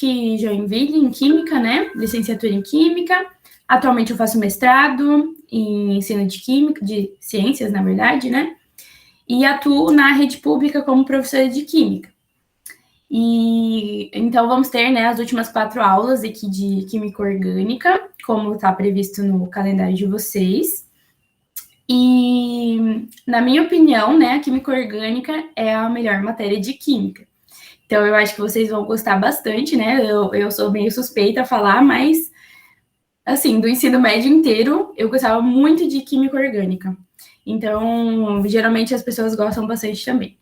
PUC Joinville, em Química, né? Licenciatura em Química. Atualmente eu faço mestrado em ensino de Química, de Ciências, na verdade, né? E atuo na rede pública como professora de Química. E então vamos ter, né, as últimas 4 aulas aqui de Química Orgânica, como está previsto no calendário de vocês. E, na minha opinião, né, a Química Orgânica é a melhor matéria de Química. Então, eu acho que vocês vão gostar bastante, né? Eu sou meio suspeita a falar, mas, assim, do ensino médio inteiro, eu gostava muito de Química Orgânica. Então, geralmente as pessoas gostam bastante também.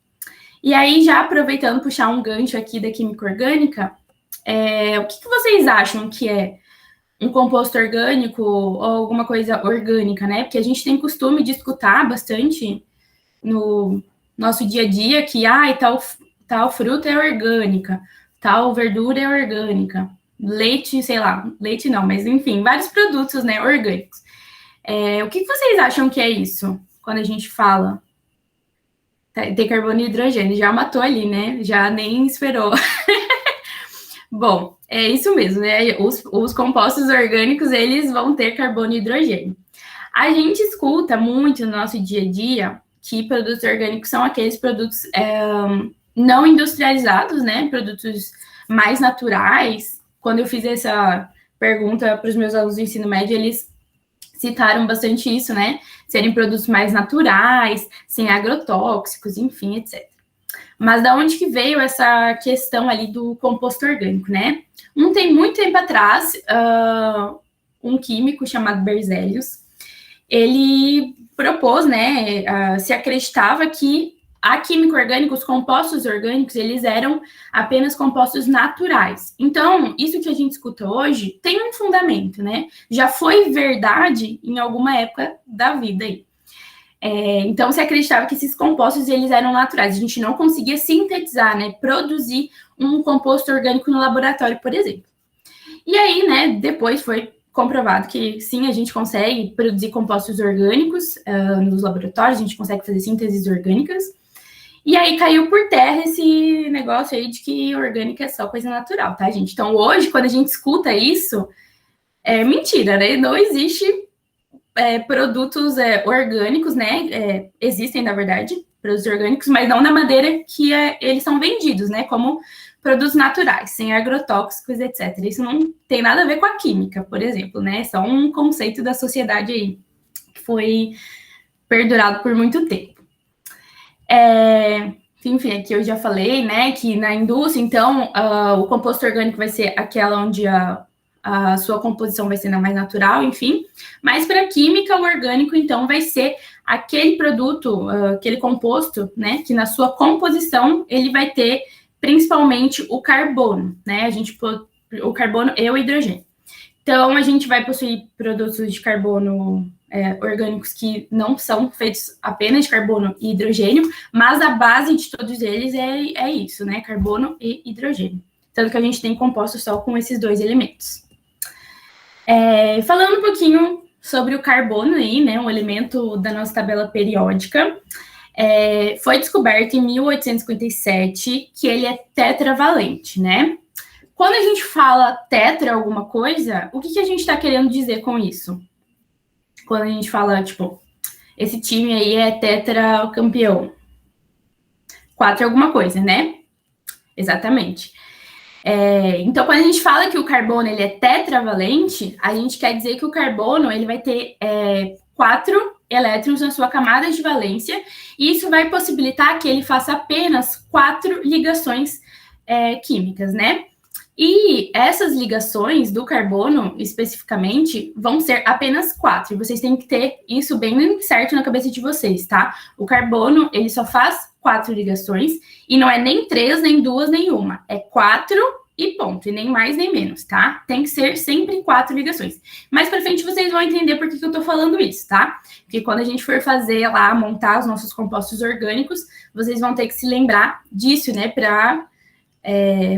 E aí, já aproveitando, puxar um gancho aqui da Química Orgânica, o que vocês acham que é um composto orgânico ou alguma coisa orgânica, né? Porque a gente tem costume de escutar bastante no nosso dia a dia que, tal fruta é orgânica, tal verdura é orgânica, leite, sei lá, leite não, mas enfim, vários produtos, né, orgânicos. O que vocês acham que é isso, quando a gente fala? Tem carbono e hidrogênio, já matou ali, né? Já nem esperou. Bom, é isso mesmo, né? Os compostos orgânicos, eles vão ter carbono e hidrogênio. A gente escuta muito no nosso dia a dia que produtos orgânicos são aqueles produtos não industrializados, né? Produtos mais naturais. Quando eu fiz essa pergunta para os meus alunos do ensino médio, eles citaram bastante isso, né? Serem produtos mais naturais, sem agrotóxicos, enfim, etc. Mas da onde que veio essa questão ali do composto orgânico, né? Não tem muito tempo atrás, um químico chamado Berzelius, ele propôs, né, se acreditava que a química orgânica, os compostos orgânicos, eles eram apenas compostos naturais. Então, isso que a gente escuta hoje tem um fundamento, né? Já foi verdade em alguma época da vida aí. Então, se acreditava que esses compostos eles eram naturais. A gente não conseguia sintetizar, né, produzir um composto orgânico no laboratório, por exemplo. E aí, né, depois foi comprovado que sim, a gente consegue produzir compostos orgânicos nos laboratórios, a gente consegue fazer sínteses orgânicas. E aí caiu por terra esse negócio aí de que orgânica é só coisa natural, tá, gente? Então, hoje, quando a gente escuta isso, é mentira, né? Não existe produtos orgânicos, né? Existem, na verdade, produtos orgânicos, mas não da maneira que eles são vendidos, né? Como produtos naturais, sem agrotóxicos, etc. Isso não tem nada a ver com a química, por exemplo, né? É só um conceito da sociedade aí que foi perdurado por muito tempo. Enfim, aqui eu já falei, né, que na indústria, então, o composto orgânico vai ser aquela onde a sua composição vai ser mais natural, enfim. Mas para a química, o orgânico, então, vai ser aquele produto, aquele composto, né, que na sua composição ele vai ter principalmente o carbono, né, o carbono e o hidrogênio. Então, a gente vai possuir produtos de carbono orgânicos que não são feitos apenas de carbono e hidrogênio, mas a base de todos eles é isso, né, carbono e hidrogênio. Tanto que a gente tem compostos só com esses 2 elementos. Falando um pouquinho sobre o carbono aí, né, um elemento da nossa tabela periódica, foi descoberto em 1857 que ele é tetravalente, né? Quando a gente fala tetra alguma coisa, o que a gente está querendo dizer com isso? Quando a gente fala, tipo, esse time aí é tetracampeão. 4 alguma coisa, né? Exatamente. Então, quando a gente fala que o carbono ele é tetravalente, a gente quer dizer que o carbono ele vai ter 4 elétrons na sua camada de valência, e isso vai possibilitar que ele faça apenas 4 ligações químicas, né? E essas ligações do carbono, especificamente, vão ser apenas 4. E vocês têm que ter isso bem certo na cabeça de vocês, tá? O carbono, ele só faz 4 ligações, e não é nem 3, nem 2, nem 1. É 4 e ponto, e nem mais nem menos, tá? Tem que ser sempre 4 ligações. Mais pra frente vocês vão entender por que eu tô falando isso, tá? Porque quando a gente for fazer lá, montar os nossos compostos orgânicos, vocês vão ter que se lembrar disso, né? Pra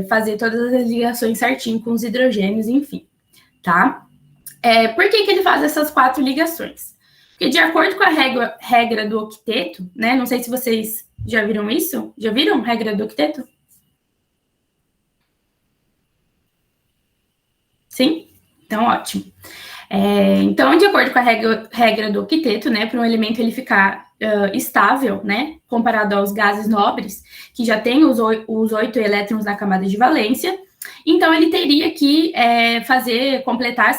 fazer todas as ligações certinho com os hidrogênios, enfim, tá? Por que ele faz essas 4 ligações? Porque de acordo com a regra do octeto, né? Não sei se vocês já viram isso. Já viram regra do octeto? Sim? Então, ótimo. Então, de acordo com a regra do octeto, né, para um elemento ele ficar estável, né, comparado aos gases nobres, que já tem os 8 elétrons na camada de valência, então ele teria que completar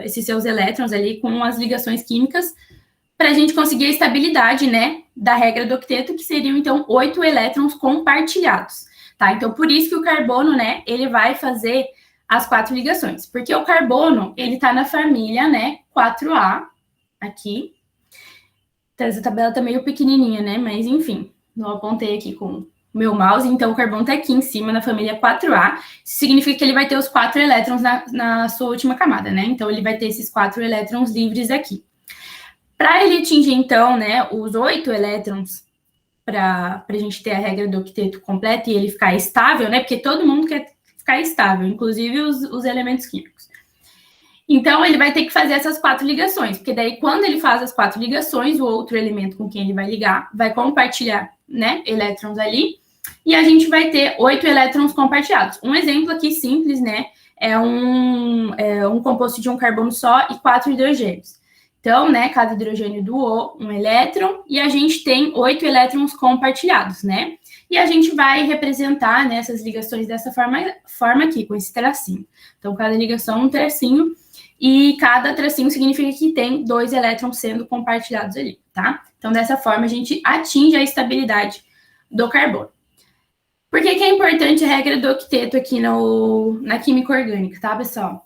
esses seus elétrons ali com as ligações químicas para a gente conseguir a estabilidade, né, da regra do octeto, que seriam, então, 8 elétrons compartilhados, tá? Então, por isso que o carbono, né, ele vai fazer as 4 ligações, porque o carbono, ele tá na família, né, 4A, aqui. Então, essa tabela tá meio pequenininha, né, mas enfim, não apontei aqui com o meu mouse, então o carbono tá aqui em cima, na família 4A, isso significa que ele vai ter os 4 elétrons na sua última camada, né, então ele vai ter esses 4 elétrons livres aqui. Para ele atingir, então, né, os 8 elétrons, para a gente ter a regra do octeto completa e ele ficar estável, né, porque todo mundo quer ficar estável, inclusive os elementos químicos. Então, ele vai ter que fazer essas 4 ligações, porque daí, quando ele faz as 4 ligações, o outro elemento com quem ele vai ligar vai compartilhar, né, elétrons ali, e a gente vai ter 8 elétrons compartilhados. Um exemplo aqui simples, né, é um composto de um carbono só e 4 hidrogênios. Então, né, cada hidrogênio doou um elétron e a gente tem 8 elétrons compartilhados, né? E a gente vai representar, né, essas ligações dessa forma aqui, com esse tracinho. Então, cada ligação é um tracinho e cada tracinho significa que tem 2 elétrons sendo compartilhados ali, tá? Então, dessa forma, a gente atinge a estabilidade do carbono. Por que é importante a regra do octeto aqui na química orgânica, tá, pessoal?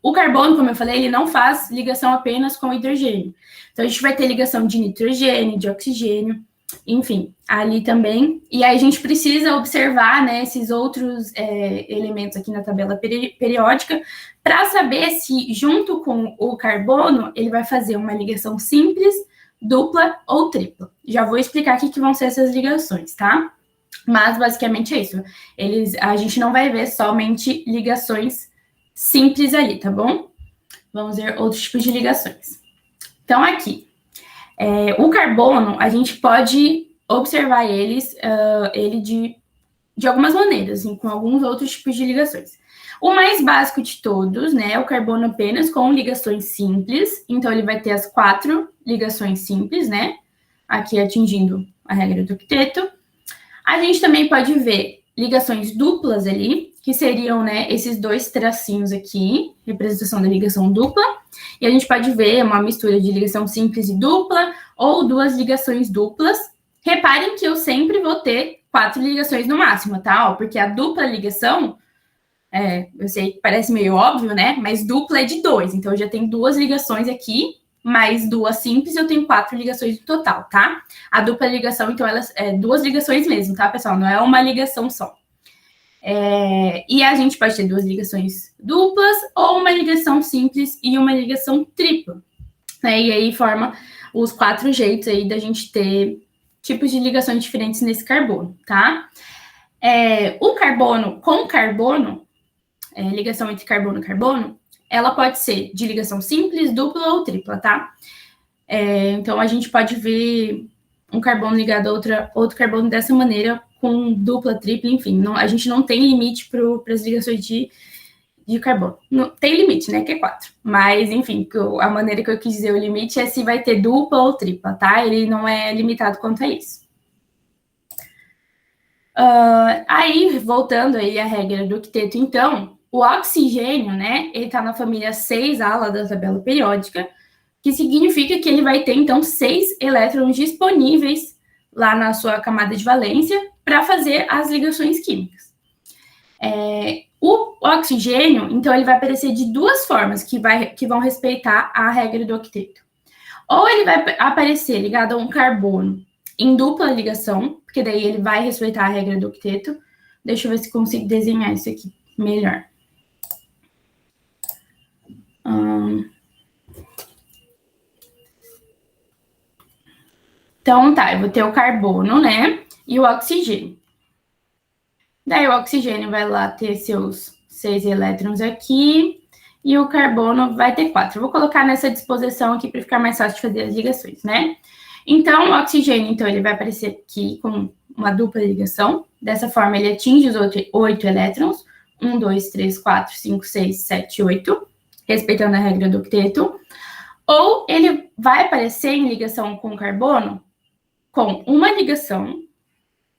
O carbono, como eu falei, ele não faz ligação apenas com o hidrogênio. Então, a gente vai ter ligação de nitrogênio, de oxigênio, enfim, ali também. E aí a gente precisa observar, né, esses outros elementos aqui na tabela periódica para saber se, junto com o carbono, ele vai fazer uma ligação simples, dupla ou tripla. Já vou explicar aqui que vão ser essas ligações, tá? Mas, basicamente, é isso. A gente não vai ver somente ligações simples ali, tá bom? Vamos ver outros tipos de ligações. Então, aqui, o carbono, a gente pode observar ele de algumas maneiras, assim, com alguns outros tipos de ligações. O mais básico de todos, né, é o carbono apenas com ligações simples. Então, ele vai ter as 4 ligações simples, né, aqui atingindo a regra do octeto. A gente também pode ver ligações duplas ali, que seriam, né, esses 2 tracinhos aqui, representação da ligação dupla, e a gente pode ver uma mistura de ligação simples e dupla, ou 2 ligações duplas. Reparem que eu sempre vou ter 4 ligações no máximo, tá? Porque a dupla ligação, eu sei que parece meio óbvio, né, mas dupla é de 2, então eu já tenho 2 ligações aqui, mais 2 simples, eu tenho 4 ligações no total, tá? A dupla ligação, então, elas 2 ligações mesmo, tá, pessoal? Não é uma ligação só. E a gente pode ter 2 ligações duplas ou uma ligação simples e uma ligação tripla, né? E aí forma os 4 jeitos aí da gente ter tipos de ligações diferentes nesse carbono, tá? O carbono com carbono, ligação entre carbono e carbono, ela pode ser de ligação simples, dupla ou tripla, tá? Então, a gente pode ver um carbono ligado a outro carbono dessa maneira, com dupla, tripla, enfim. A gente não tem limite para as ligações de carbono. Não, tem limite, né, que é 4. Mas, enfim, a maneira que eu quis dizer o limite é se vai ter dupla ou tripla, tá? Ele não é limitado quanto a isso. Aí, voltando aí à regra do octeto, então, o oxigênio, né, ele tá na família 6A lá da tabela periódica, que significa que ele vai ter, então, 6 elétrons disponíveis lá na sua camada de valência para fazer as ligações químicas. O oxigênio, então, ele vai aparecer de 2 formas que vão respeitar a regra do octeto. Ou ele vai aparecer ligado a um carbono em dupla ligação, porque daí ele vai respeitar a regra do octeto. Deixa eu ver se consigo desenhar isso aqui melhor. Então, tá, eu vou ter o carbono, né, e o oxigênio. Daí o oxigênio vai lá ter seus 6 elétrons aqui, e o carbono vai ter 4. Eu vou colocar nessa disposição aqui para ficar mais fácil de fazer as ligações, né? Então, o oxigênio, então, ele vai aparecer aqui com uma dupla ligação. Dessa forma, ele atinge os 8 elétrons, 1, 2, 3, 4, 5, 6, 7, 8, respeitando a regra do octeto, ou ele vai aparecer em ligação com o carbono com uma ligação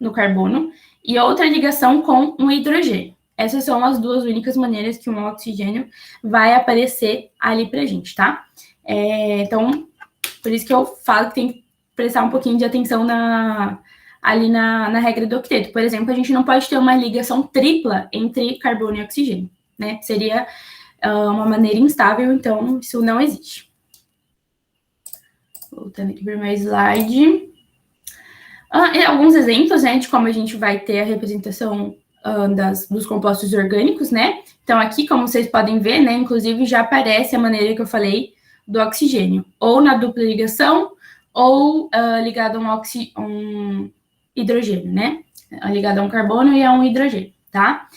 no carbono e outra ligação com um hidrogênio. Essas são as duas únicas maneiras que um oxigênio vai aparecer ali pra gente, tá? Então, por isso que eu falo que tem que prestar um pouquinho de atenção ali na regra do octeto. Por exemplo, a gente não pode ter uma ligação tripla entre carbono e oxigênio, né? Seria uma maneira instável, então isso não existe. Voltando aqui para o meu slide. Alguns exemplos, né, de como a gente vai ter a representação dos compostos orgânicos, né? Então, aqui, como vocês podem ver, né, inclusive já aparece a maneira que eu falei do oxigênio, ou na dupla ligação, ou ligado a um hidrogênio, né? Ligado a um carbono e a um hidrogênio, tá?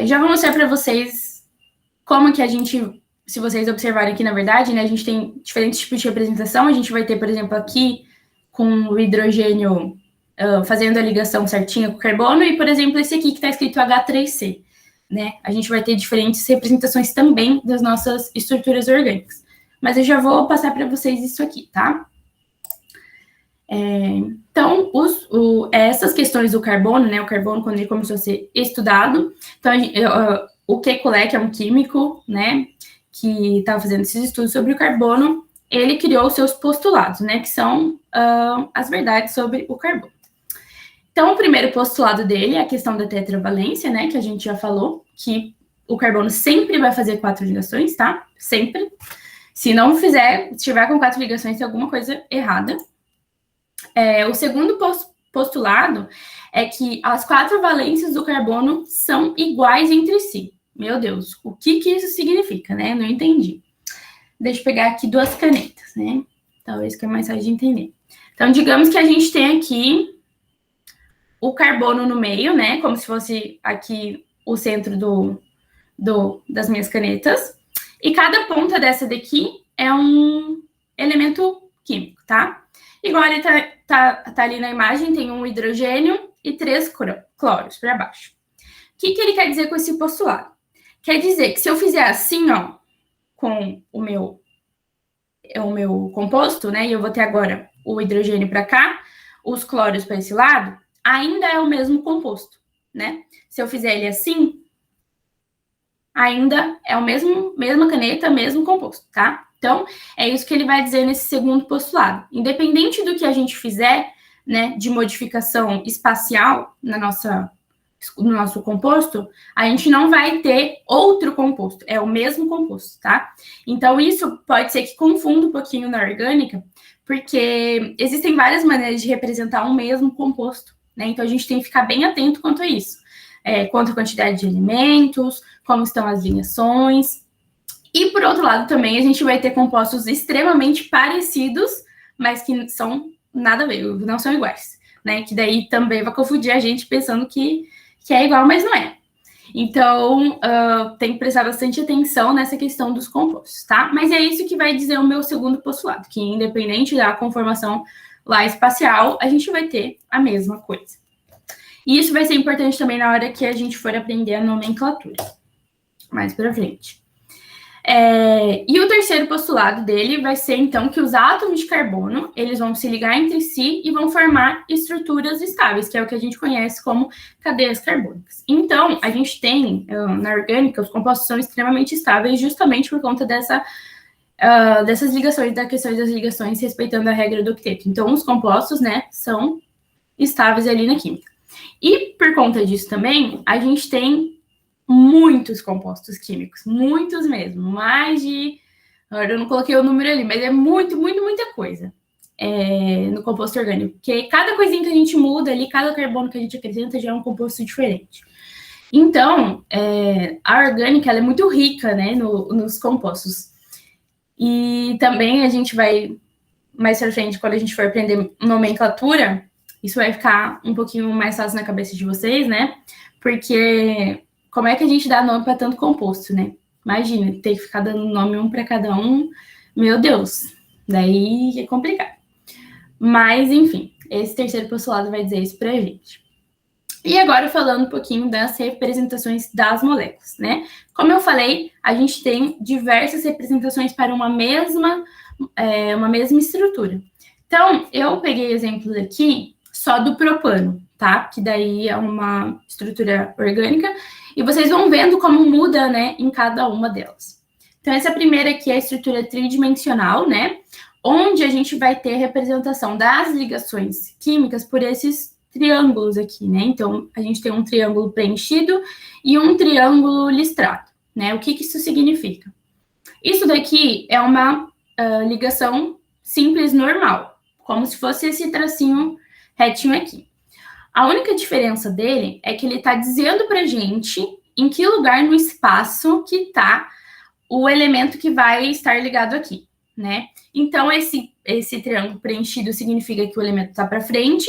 Já vou mostrar para vocês como que a gente, se vocês observarem aqui, na verdade, né, a gente tem diferentes tipos de representação. A gente vai ter, por exemplo, aqui, com o hidrogênio fazendo a ligação certinha com o carbono, e, por exemplo, esse aqui que está escrito H3C, né? A gente vai ter diferentes representações também das nossas estruturas orgânicas. Mas eu já vou passar para vocês isso aqui, tá? Então, essas questões do carbono, né? O carbono, quando ele começou a ser estudado, então, o Kekulé, que é um químico, né? Que estava fazendo esses estudos sobre o carbono, ele criou os seus postulados, né? Que são as verdades sobre o carbono. Então, o primeiro postulado dele é a questão da tetravalência, né? Que a gente já falou, que o carbono sempre vai fazer 4 ligações, tá? Sempre. Se não fizer, se tiver com 4 ligações, tem alguma coisa errada. O segundo postulado é que as 4 valências do carbono são iguais entre si. Meu Deus, o que isso significa, né? Não entendi. Deixa eu pegar aqui 2 canetas, né? Talvez que é mais fácil de entender. Então, digamos que a gente tem aqui o carbono no meio, né? Como se fosse aqui o centro das minhas canetas. E cada ponta dessa daqui é um elemento químico, tá? Igual ele tá ali na imagem, tem um hidrogênio e 3 cloros para baixo. O que ele quer dizer com esse postulado? Quer dizer que se eu fizer assim, ó, com o meu composto, né? E eu vou ter agora o hidrogênio para cá, os cloros para esse lado, ainda é o mesmo composto, né? Se eu fizer ele assim, ainda é o mesma caneta, mesmo composto, tá? Então, é isso que ele vai dizer nesse segundo postulado. Independente do que a gente fizer, né, de modificação espacial no nosso composto, a gente não vai ter outro composto, é o mesmo composto, tá? Então, isso pode ser que confunda um pouquinho na orgânica, porque existem várias maneiras de representar um mesmo composto, né? Então, a gente tem que ficar bem atento quanto a isso. Quanto à quantidade de elementos, como estão as ligações. E, por outro lado, também a gente vai ter compostos extremamente parecidos, mas que são nada a ver, não são iguais, né? Que daí também vai confundir a gente pensando que é igual, mas não é. Então, tem que prestar bastante atenção nessa questão dos compostos, tá? Mas é isso que vai dizer o meu segundo postulado, que independente da conformação lá espacial, a gente vai ter a mesma coisa. E isso vai ser importante também na hora que a gente for aprender a nomenclatura, mais pra frente. E o terceiro postulado dele vai ser, então, que os átomos de carbono, eles vão se ligar entre si e vão formar estruturas estáveis, que é o que a gente conhece como cadeias carbônicas. Então, a gente tem, na orgânica, os compostos são extremamente estáveis justamente por conta dessas ligações, da questão das ligações, respeitando a regra do octeto. Então, os compostos, né, são estáveis ali na química. E, por conta disso também, a gente tem muitos compostos químicos, muitos mesmo, mais de... Agora eu não coloquei o número ali, mas é muita coisa no composto orgânico, porque cada coisinha que a gente muda ali, cada carbono que a gente acrescenta já é um composto diferente. Então, a orgânica, ela é muito rica, né, nos compostos. E também a gente vai, mais pra frente, quando a gente for aprender nomenclatura, isso vai ficar um pouquinho mais fácil na cabeça de vocês, né, porque... Como é que a gente dá nome para tanto composto, né? Imagina, ter que ficar dando nome um para cada um. Meu Deus, daí é complicado. Mas, enfim, esse terceiro postulado vai dizer isso para a gente. E agora falando um pouquinho das representações das moléculas, né? Como eu falei, a gente tem diversas representações para uma mesma estrutura. Então, eu peguei exemplos aqui só do propano, tá? Que daí é uma estrutura orgânica, e vocês vão vendo como muda, né, em cada uma delas. Então, essa primeira aqui é a estrutura tridimensional, né? Onde a gente vai ter a representação das ligações químicas por esses triângulos aqui, né? Então, a gente tem um triângulo preenchido e um triângulo listrado, né? O que isso significa? Isso daqui é uma ligação simples normal, como se fosse esse tracinho retinho aqui. A única diferença dele é que ele está dizendo para gente em que lugar no espaço que está o elemento que vai estar ligado aqui, né? Então, esse triângulo preenchido significa que o elemento está para frente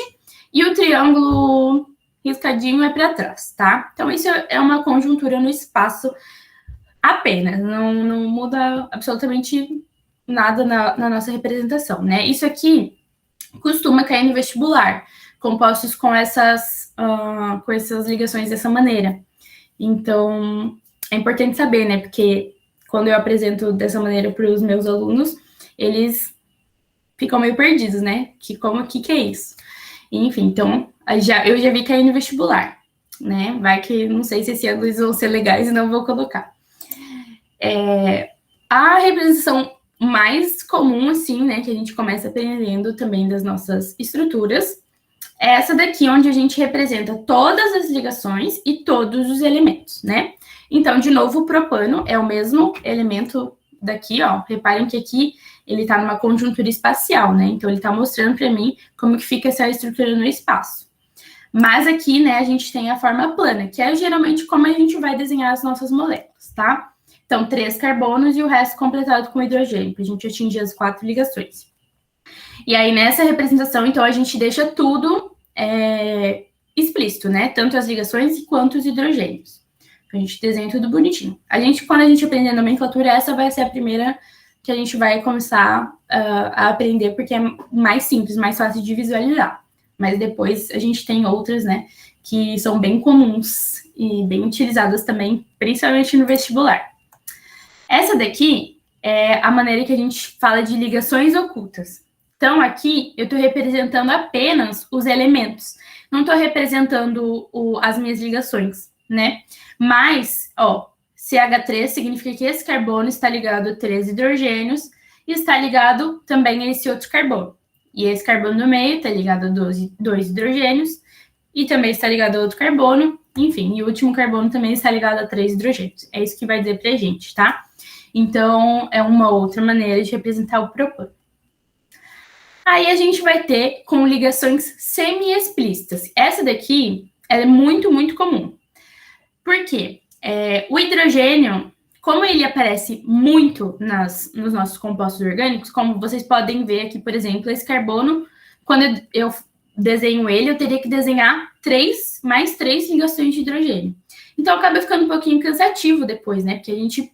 e o triângulo riscadinho é para trás, tá? Então, isso é uma conjuntura no espaço apenas, não muda absolutamente nada na nossa representação, né? Isso aqui costuma cair no vestibular, compostos com essas ligações dessa maneira. Então, é importante saber, né? Porque quando eu apresento dessa maneira para os meus alunos, eles ficam meio perdidos, né? Que é isso? Enfim, então, eu já vi cair no vestibular, né? Vai que, não sei se esses ângulos vão ser legais e não vou colocar. A representação mais comum, assim, né, que a gente começa aprendendo também das nossas estruturas, é essa daqui, onde a gente representa todas as ligações e todos os elementos, né? Então, de novo, o propano é o mesmo elemento daqui, ó. Reparem que aqui ele tá numa conjuntura espacial, né? Então, ele tá mostrando para mim como que fica essa estrutura no espaço. Mas aqui, né, a gente tem a forma plana, que é geralmente como a gente vai desenhar as nossas moléculas, tá? Então, 3 carbonos e o resto completado com hidrogênio, para a gente atingir as 4 ligações. E aí, nessa representação, então, a gente deixa tudo explícito, né? Tanto as ligações quanto os hidrogênios. A gente desenha tudo bonitinho. Quando a gente aprender a nomenclatura, essa vai ser a primeira que a gente vai começar a aprender, porque é mais simples, mais fácil de visualizar. Mas depois a gente tem outras, né, que são bem comuns e bem utilizadas também, principalmente no vestibular. Essa daqui é a maneira que a gente fala de ligações ocultas. Então, aqui eu estou representando apenas os elementos. Não estou representando as minhas ligações, né? Mas, ó, CH3 significa que esse carbono está ligado a 3 hidrogênios e está ligado também a esse outro carbono. E esse carbono do meio está ligado a 2 hidrogênios e também está ligado a outro carbono. Enfim, e o último carbono também está ligado a 3 hidrogênios. É isso que vai dizer pra gente, tá? Então, é uma outra maneira de representar o propano. Aí a gente vai ter com ligações semi-explícitas. Essa daqui ela é muito, muito comum. Por quê? O hidrogênio, como ele aparece muito nos nossos compostos orgânicos, como vocês podem ver aqui, por exemplo, esse carbono, quando eu desenho ele, eu teria que desenhar mais 3 ligações de hidrogênio. Então, acaba ficando um pouquinho cansativo depois, né? Porque a gente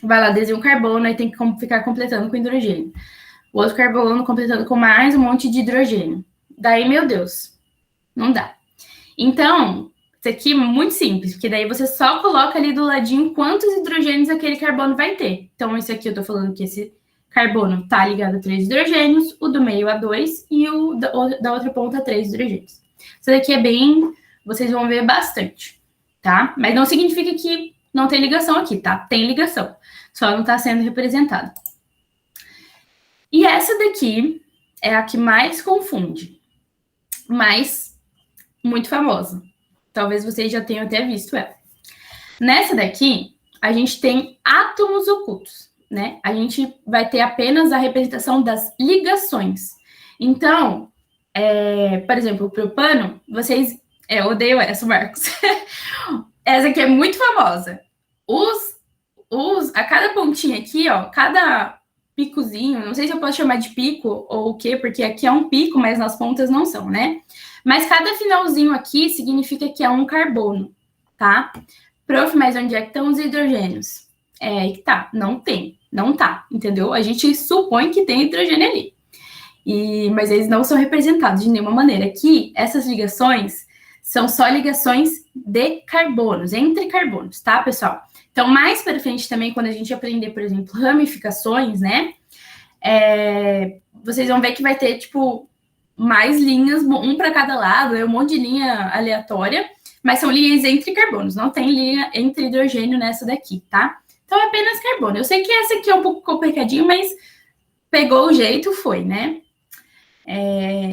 vai lá, desenha um carbono, aí tem que ficar completando com hidrogênio. O outro carbono completando com mais um monte de hidrogênio. Daí, meu Deus, não dá. Então, isso aqui é muito simples, porque daí você só coloca ali do ladinho quantos hidrogênios aquele carbono vai ter. Então, esse aqui eu tô falando que esse carbono tá ligado a 3 hidrogênios, o do meio a 2 e o da outra ponta a 3 hidrogênios. Isso daqui é bem... Vocês vão ver bastante, tá? Mas não significa que não tem ligação aqui, tá? Tem ligação, só não tá sendo representada. E essa daqui é a que mais confunde, mas muito famosa. Talvez vocês já tenham até visto ela. Nessa daqui, a gente tem átomos ocultos, né? A gente vai ter apenas a representação das ligações. Então, por exemplo, o propano, vocês... eu odeio essa, Marcos. Essa aqui é muito famosa. A cada pontinha aqui, ó, cada picozinho, não sei se eu posso chamar de pico ou o quê, porque aqui é um pico, mas nas pontas não são, né? Mas cada finalzinho aqui significa que é um carbono, tá? Prof, mas onde é que estão os hidrogênios? É que tá, não tem, não tá, entendeu? A gente supõe que tem hidrogênio ali. Mas eles não são representados de nenhuma maneira. Aqui, essas ligações são só ligações de carbonos, entre carbonos, tá, pessoal? Então, mais para frente também, quando a gente aprender, por exemplo, ramificações, né? Vocês vão ver que vai ter, tipo, mais linhas, um para cada lado, um monte de linha aleatória, mas são linhas entre carbonos, não tem linha entre hidrogênio nessa daqui, tá? Então, é apenas carbono. Eu sei que essa aqui é um pouco complicadinho, mas pegou o jeito, foi, né?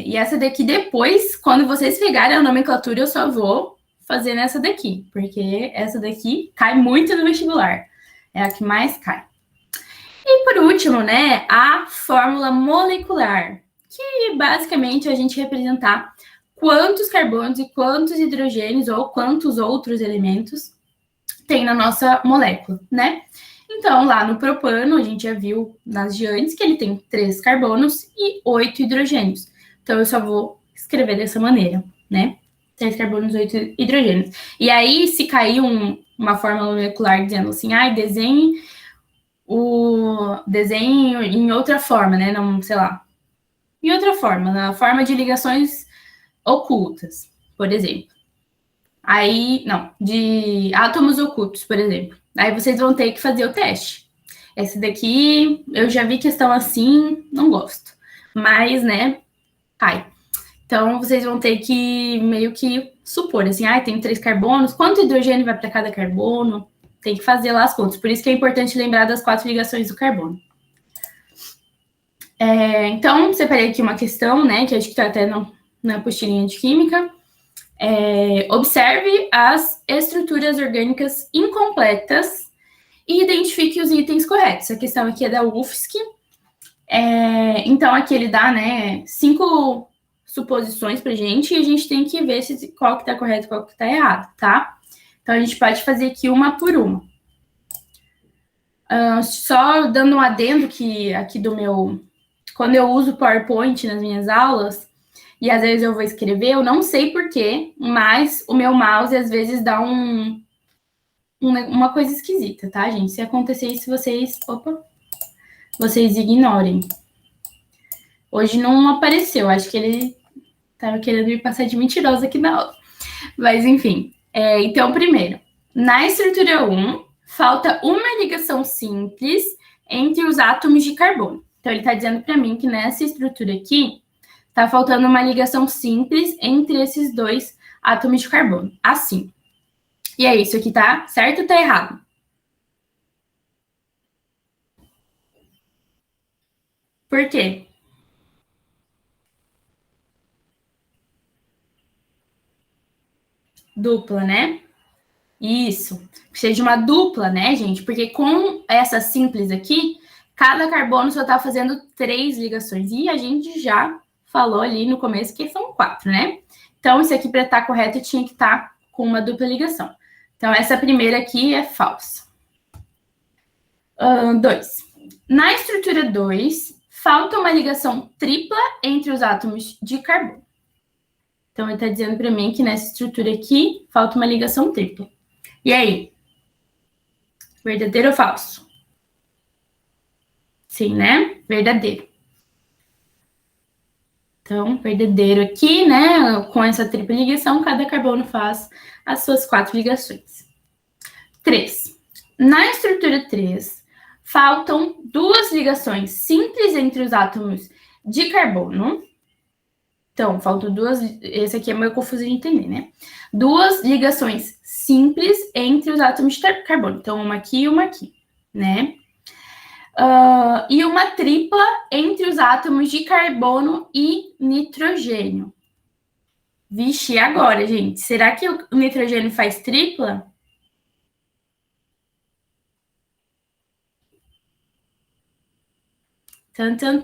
E essa daqui depois, quando vocês pegarem a nomenclatura, eu só vou fazer nessa daqui, porque essa daqui cai muito no vestibular. É a que mais cai. E por último, né, a fórmula molecular, que basicamente a gente representar quantos carbonos e quantos hidrogênios ou quantos outros elementos tem na nossa molécula, né? Então, lá no propano, a gente já viu nas de antes que ele tem 3 carbonos e 8 hidrogênios. Então, eu só vou escrever dessa maneira, né? 3 carbonos, 8 hidrogênios. E aí, se cair uma fórmula molecular dizendo assim, desenhe o desenho em outra forma, né? Não, sei lá. Em outra forma, na forma de ligações ocultas, por exemplo. Aí, não, de átomos ocultos, por exemplo. Aí vocês vão ter que fazer o teste. Esse daqui, eu já vi questão assim, não gosto. Mas, né, cai. Então, vocês vão ter que meio que supor, assim, tem 3 carbonos, quanto hidrogênio vai para cada carbono? Tem que fazer lá as contas. Por isso que é importante lembrar das 4 ligações do carbono. Então, separei aqui uma questão, né, que acho que está até na apostilinha de química. Observe as estruturas orgânicas incompletas e identifique os itens corretos. A questão aqui é da UFSC. Então, aqui ele dá, né, 5 suposições pra gente e a gente tem que ver qual que tá correto e qual que tá errado, tá? Então, a gente pode fazer aqui uma por uma. Só dando um adendo que aqui do meu... Quando eu uso PowerPoint nas minhas aulas, e às vezes eu vou escrever, eu não sei porquê, mas o meu mouse às vezes dá uma coisa esquisita, tá, gente? Se acontecer isso, vocês ignorem. Hoje não apareceu, acho que ele tava querendo me passar de mentirosa aqui na aula. Mas, enfim. Então, primeiro, na estrutura 1, falta uma ligação simples entre os átomos de carbono. Então, ele está dizendo para mim que nessa estrutura aqui, tá faltando uma ligação simples entre esses 2 átomos de carbono. Assim. E é isso aqui, tá certo ou tá errado? Por quê? Dupla, né? Isso. Precisa de uma dupla, né, gente? Porque com essa simples aqui, cada carbono só tá fazendo 3 ligações. E a gente já falou ali no começo que são 4, né? Então, isso aqui, para estar correto, tinha que estar com uma dupla ligação. Então, essa primeira aqui é falsa. 2. Na estrutura 2, falta uma ligação tripla entre os átomos de carbono. Então, ele está dizendo para mim que nessa estrutura aqui, falta uma ligação tripla. E aí? Verdadeiro ou falso? Sim, né? Verdadeiro. Então, verdadeiro aqui, né? Com essa tripla ligação, cada carbono faz as suas 4 ligações. 3. Na estrutura 3, faltam 2 ligações simples entre os átomos de carbono. Então, faltam 2... Esse aqui é meio confuso de entender, né? 2 ligações simples entre os átomos de carbono. Então, uma aqui e uma aqui, né? E uma tripla entre os átomos de carbono e nitrogênio. Vixe, e agora, gente? Será que o nitrogênio faz tripla?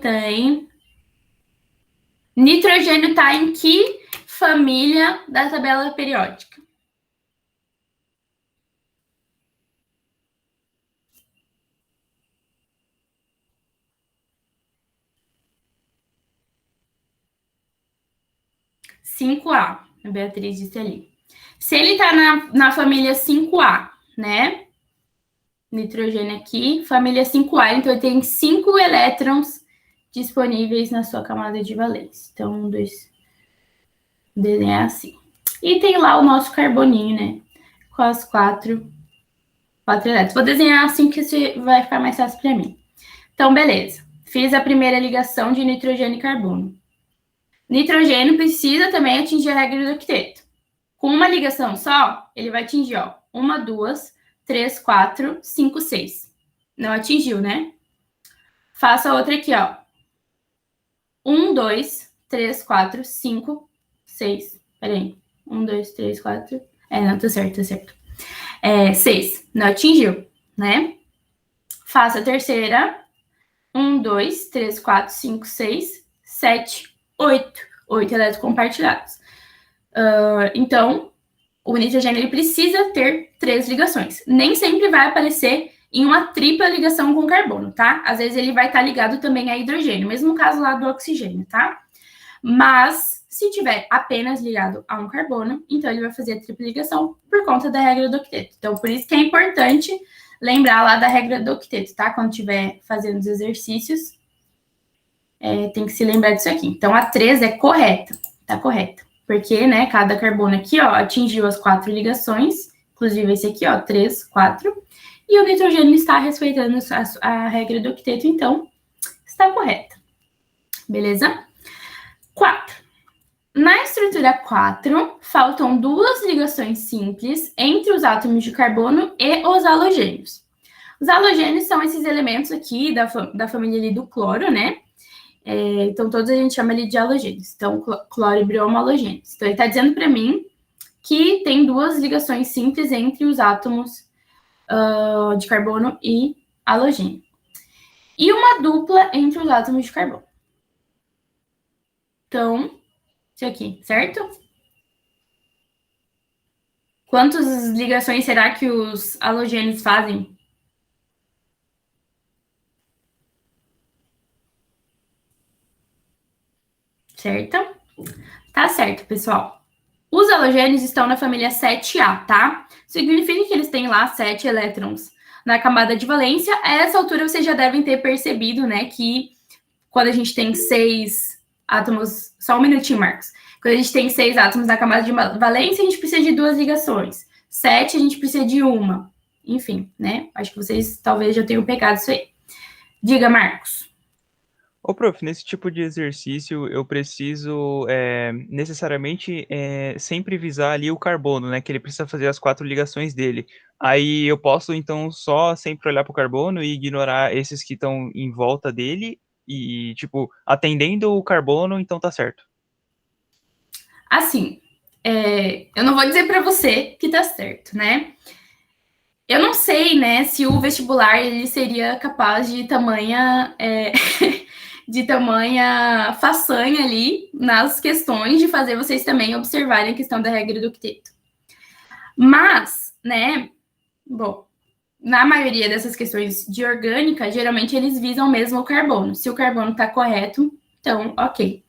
Hein? Nitrogênio está em que família da tabela periódica? A Beatriz disse ali. Se ele está na família 5A, né? Nitrogênio aqui, família 5A, então ele tem 5 elétrons disponíveis na sua camada de valência. Então, 1, 2, desenhar assim. E tem lá o nosso carboninho, né? Com as quatro elétrons. Vou desenhar assim que vai ficar mais fácil para mim. Então, beleza. Fiz a primeira ligação de nitrogênio e carbono. Nitrogênio precisa também atingir a regra do octeto. Com uma ligação só, ele vai atingir, ó, 1, 2, 3, 4, 5, 6. Não atingiu, né? Faça outra aqui, ó. 1, 2, 3, 4, 5, 6. Peraí. 1, 2, 3, 4. Não, tá certo, tá certo. 6. Não atingiu, né? Faça a terceira. 1, 2, 3, 4, 5, 6, 7, 8. 8 elétrons compartilhados. Então, o nitrogênio ele precisa ter 3 ligações. Nem sempre vai aparecer em uma tripla ligação com carbono, tá? Às vezes ele vai estar ligado também a hidrogênio, mesmo no caso lá do oxigênio, tá? Mas, se tiver apenas ligado a um carbono, então ele vai fazer a tripla ligação por conta da regra do octeto. Então, por isso que é importante lembrar lá da regra do octeto, tá? Quando estiver fazendo os exercícios, tem que se lembrar disso aqui. Então, a 3 é correta, tá correta. Porque, né, cada carbono aqui, ó, atingiu as 4 ligações, inclusive esse aqui, ó, 3, 4, e o nitrogênio está respeitando a regra do octeto, então, está correta. Beleza? 4. Na estrutura 4, faltam 2 ligações simples entre os átomos de carbono e os halogênios. Os halogênios são esses elementos aqui da família ali do cloro, né? Então, todos a gente chama ele de halogênios. Então, cloro e bromo halogênios. Então, ele está dizendo para mim que tem 2 ligações simples entre os átomos de carbono e halogênio. E uma dupla entre os átomos de carbono. Então, isso aqui, certo? Quantas ligações será que os halogênios fazem? Certo? Tá certo, pessoal. Os halogênios estão na família 7A, tá? Significa que eles têm lá 7 elétrons na camada de valência. A essa altura, vocês já devem ter percebido, né, que quando a gente tem 6 átomos... Só um minutinho, Marcos. Quando a gente tem 6 átomos na camada de valência, a gente precisa de 2 ligações. 7, a gente precisa de 1. Enfim, né? Acho que vocês talvez já tenham pegado isso aí. Diga, Marcos. Ô, prof, nesse tipo de exercício eu preciso necessariamente sempre visar ali o carbono, né? Que ele precisa fazer as 4 ligações dele. Aí eu posso, então, só sempre olhar para o carbono e ignorar esses que estão em volta dele e, tipo, atendendo o carbono, então tá certo. Assim, eu não vou dizer para você que tá certo, né? Eu não sei, né, se o vestibular ele seria capaz de tamanha de tamanha façanha ali nas questões de fazer vocês também observarem a questão da regra do octeto. Mas, né, bom, na maioria dessas questões de orgânica, geralmente eles visam mesmo o carbono. Se o carbono está correto, então, ok,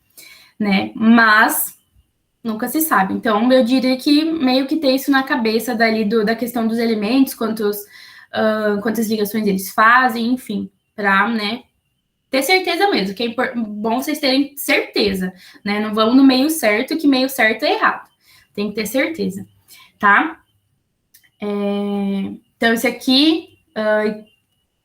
né? Mas nunca se sabe. Então, eu diria que meio que ter isso na cabeça dali da questão dos elementos, quantas ligações eles fazem, enfim, para, né, ter certeza mesmo, que é bom vocês terem certeza, né? Não vão no meio certo, que meio certo é errado. Tem que ter certeza, tá? Então, esse aqui,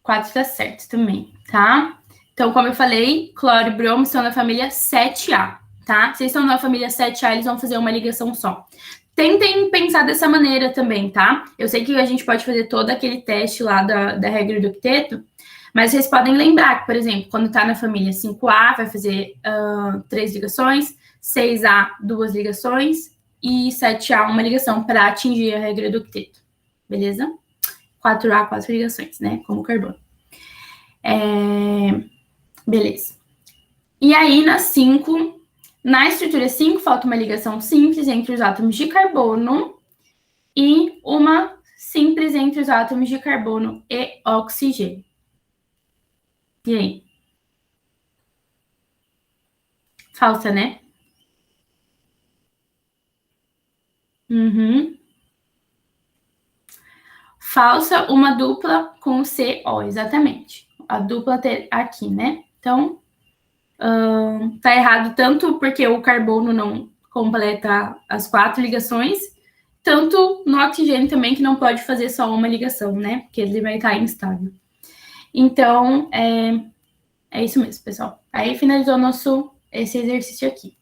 4 tá certo também, tá? Então, como eu falei, cloro e bromo estão na família 7A, tá? Se eles estão na família 7A, eles vão fazer uma ligação só. Tentem pensar dessa maneira também, tá? Eu sei que a gente pode fazer todo aquele teste lá da regra do octeto, mas vocês podem lembrar que, por exemplo, quando está na família 5A, vai fazer 3 ligações, 6A, 2 ligações, e 7A, uma ligação para atingir a regra do octeto. Beleza? 4A, 4 ligações, né? Como carbono. Beleza. E aí, na estrutura 5, falta uma ligação simples entre os átomos de carbono e uma simples entre os átomos de carbono e oxigênio. E aí? Falsa, né? Uhum. Falsa, uma dupla com CO, exatamente. A dupla aqui, né? Então, tá errado tanto porque o carbono completa as 4 ligações, tanto no oxigênio também, que não pode fazer só uma ligação, né? Porque ele vai estar instável. Então, é isso mesmo, pessoal. Aí finalizou esse exercício aqui.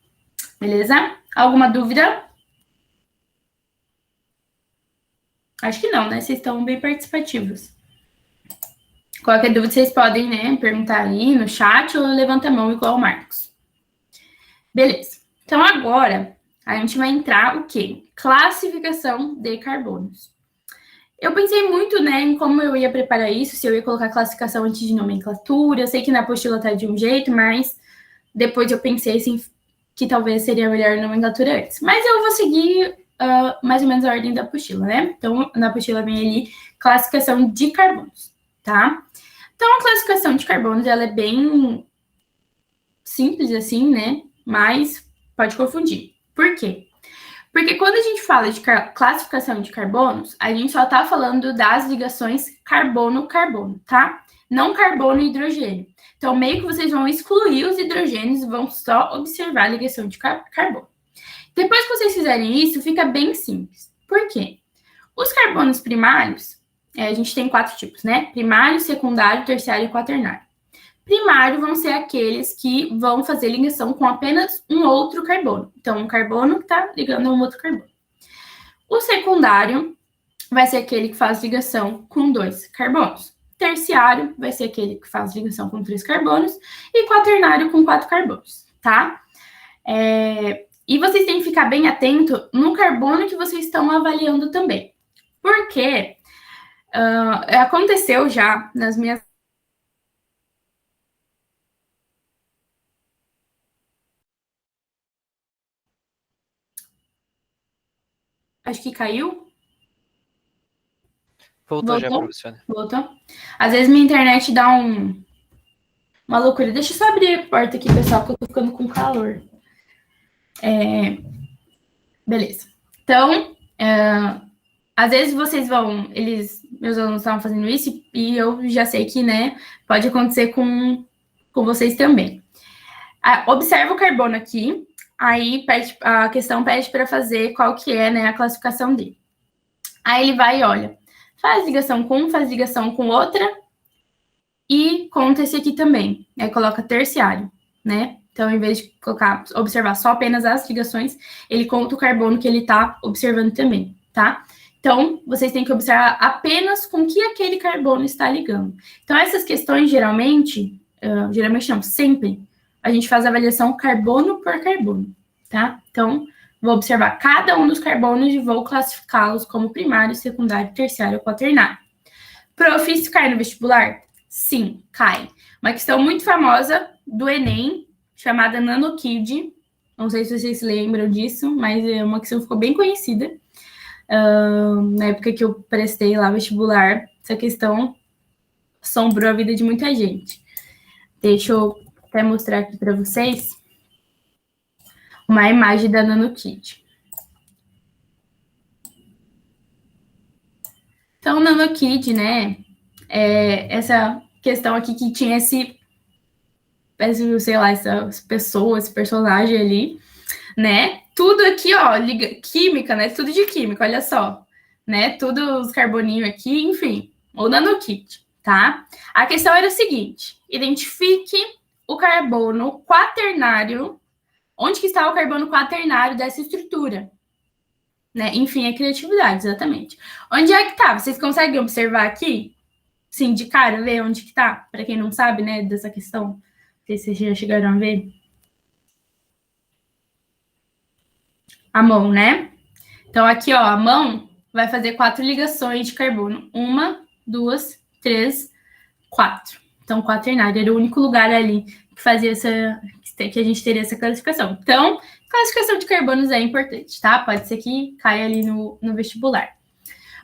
Beleza? Alguma dúvida? Acho que não, né? Vocês estão bem participativos. Qualquer dúvida, vocês podem, né, perguntar aí no chat ou levanta a mão igual o Marcos. Beleza. Então, agora, a gente vai entrar o quê? Classificação de carbonos. Eu pensei muito, né, em como eu ia preparar isso, se eu ia colocar classificação antes de nomenclatura. Eu sei que na apostila tá de um jeito, mas depois eu pensei, assim, que talvez seria melhor nomenclatura antes. Mas eu vou seguir mais ou menos a ordem da apostila, né? Então, na apostila vem ali classificação de carbonos, tá? Então, a classificação de carbonos, ela é bem simples, assim, né? Mas pode confundir. Por quê? Porque quando a gente fala de classificação de carbonos, a gente só tá falando das ligações carbono-carbono, tá? Não carbono e hidrogênio. Então, meio que vocês vão excluir os hidrogênios e vão só observar a ligação de carbono. Depois que vocês fizerem isso, fica bem simples. Por quê? Os carbonos primários, a gente tem 4 tipos, né? Primário, secundário, terciário e quaternário. Primário vão ser aqueles que vão fazer ligação com apenas um outro carbono. Então, um carbono que está ligando a um outro carbono. O secundário vai ser aquele que faz ligação com 2 carbonos. Terciário vai ser aquele que faz ligação com 3 carbonos. E quaternário com 4 carbonos, tá? E vocês têm que ficar bem atento no carbono que vocês estão avaliando também. Porque aconteceu já nas minhas... Acho que caiu. Voltou já, professora. Voltou. Às vezes minha internet dá uma loucura. Deixa eu só abrir a porta aqui, pessoal, que eu tô ficando com calor. Beleza. Então, às vezes vocês vão... meus alunos estavam fazendo isso e eu já sei que, né, pode acontecer com vocês também. Observa o carbono aqui. Aí a questão pede para fazer qual que é, né, a classificação dele. Aí ele vai e olha. Faz ligação com um, faz ligação com outra. E conta esse aqui também. Aí coloca terciário, né? Então, em vez de observar só apenas as ligações, ele conta o carbono que ele está observando também, tá? Então, vocês têm que observar apenas com que aquele carbono está ligando. Então, essas questões, geralmente não, sempre, a gente faz a avaliação carbono por carbono, tá? Então, vou observar cada um dos carbonos e vou classificá-los como primário, secundário, terciário ou quaternário. Prof, isso cai no vestibular? Sim, cai. Uma questão muito famosa do Enem, chamada NanoKid. Não sei se vocês se lembram disso, mas é uma questão que ficou bem conhecida. Na época que eu prestei lá vestibular, essa questão assombrou a vida de muita gente. Deixa eu até mostrar aqui para vocês uma imagem da NanoKid. Então, o NanoKid, né, essa questão aqui que tinha sei lá, essas pessoas, esse personagem ali, né, tudo aqui, ó, química, né, tudo de química, olha só, né, tudo os carboninhos aqui, enfim, o NanoKid, tá? A questão era o seguinte, identifique o carbono quaternário, onde que está o carbono quaternário dessa estrutura? Né? Enfim, a criatividade, exatamente. Onde é que tá? Vocês conseguem observar aqui? Sim, de cara, ver onde que tá? Para quem não sabe, né, dessa questão. Não sei se vocês já chegaram a ver. A mão, né? Então, aqui, ó, a mão vai fazer 4 ligações de carbono. 1, 2, 3, 4. Então, quaternário era o único lugar ali que fazia que a gente teria essa classificação. Então, classificação de carbonos é importante, tá? Pode ser que caia ali no vestibular.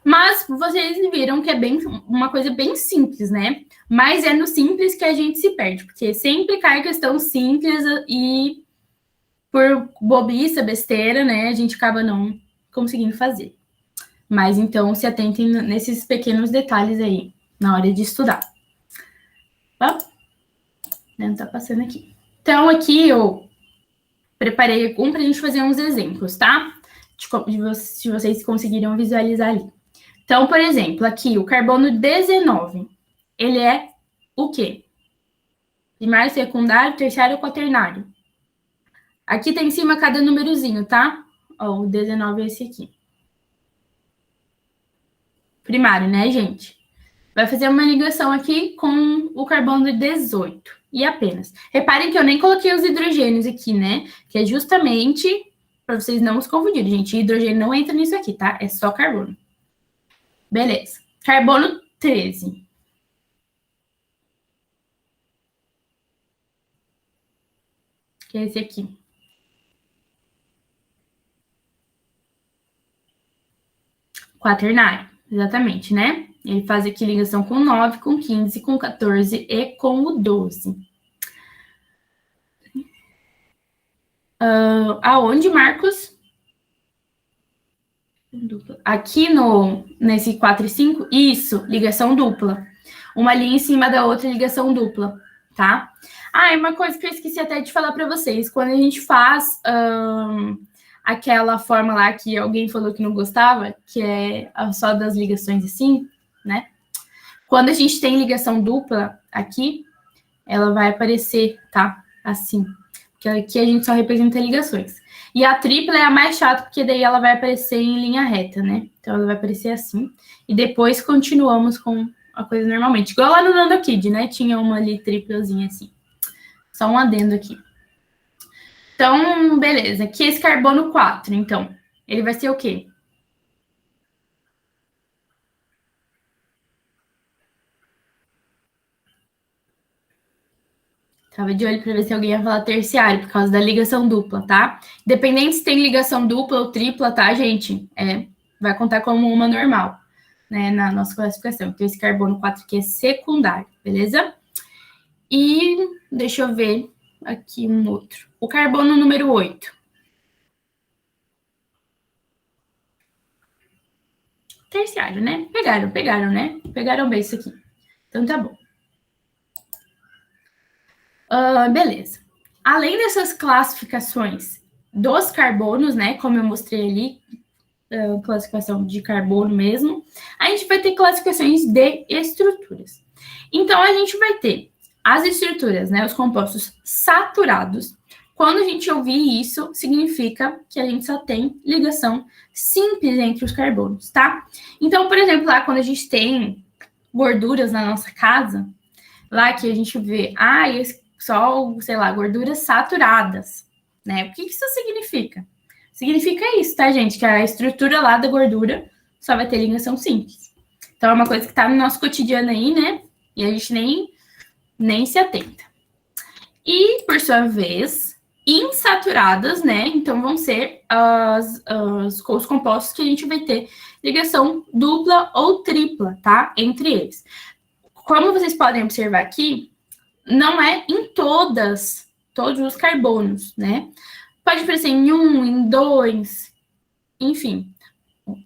Mas vocês viram que é uma coisa bem simples, né? Mas é no simples que a gente se perde, porque sempre cai questão simples e por bobiça, besteira, né? A gente acaba não conseguindo fazer. Mas então se atentem nesses pequenos detalhes aí na hora de estudar. Tá? Não tá passando aqui. Então aqui preparei um para a gente fazer uns exemplos, tá? Se vocês conseguiram visualizar ali. Então, por exemplo, aqui o carbono 19, ele é o quê? Primário, secundário, terciário ou quaternário? Aqui tá em cima cada númerozinho, tá? Ó, o 19 é esse aqui. Primário, né, gente? Vai fazer uma ligação aqui com o carbono 18 e apenas. Reparem que eu nem coloquei os hidrogênios aqui, né? Que é justamente para vocês não se confundirem, gente. Hidrogênio não entra nisso aqui, tá? É só carbono. Beleza. Carbono 13. Que é esse aqui. Quaternário, exatamente, né? Ele faz aqui ligação com 9, com 15, com 14 e com o 12. Aonde, Marcos? Aqui nesse 4 e 5, isso, ligação dupla. Uma linha em cima da outra, ligação dupla, tá? E uma coisa que eu esqueci até de falar para vocês, quando a gente faz aquela forma lá que alguém falou que não gostava, que é só das ligações assim, né? Quando a gente tem ligação dupla aqui, ela vai aparecer, tá? Assim. Porque aqui a gente só representa ligações. E a tripla é a mais chata, porque daí ela vai aparecer em linha reta, né? Então ela vai aparecer assim. E depois continuamos com a coisa normalmente. Igual lá no NandoKid, né? Tinha uma ali triplazinha assim. Só um adendo aqui. Então, beleza. Aqui esse carbono 4, então. Ele vai ser o quê? Tava de olho para ver se alguém ia falar terciário, por causa da ligação dupla, tá? Independente se tem ligação dupla ou tripla, tá, gente? Vai contar como uma normal, né, na nossa classificação. Então, esse carbono 4 aqui é secundário, beleza? E deixa eu ver aqui um outro. O carbono número 8. Terciário, né? Pegaram, né? Pegaram bem isso aqui. Então, tá bom. Beleza. Além dessas classificações dos carbonos, né? Como eu mostrei ali, classificação de carbono mesmo, a gente vai ter classificações de estruturas. Então, a gente vai ter as estruturas, né? Os compostos saturados. Quando a gente ouvir isso, significa que a gente só tem ligação simples entre os carbonos, tá? Então, por exemplo, lá quando a gente tem gorduras na nossa casa, lá que a gente vê, só, sei lá, gorduras saturadas, né? O que isso significa? Significa isso, tá, gente? Que a estrutura lá da gordura só vai ter ligação simples. Então, é uma coisa que tá no nosso cotidiano aí, né? E a gente nem se atenta. E, por sua vez, insaturadas, né? Então, vão ser os compostos que a gente vai ter ligação dupla ou tripla, tá? Entre eles. Como vocês podem observar aqui, não é em todos os carbonos, né? Pode aparecer em 1, em 2, enfim.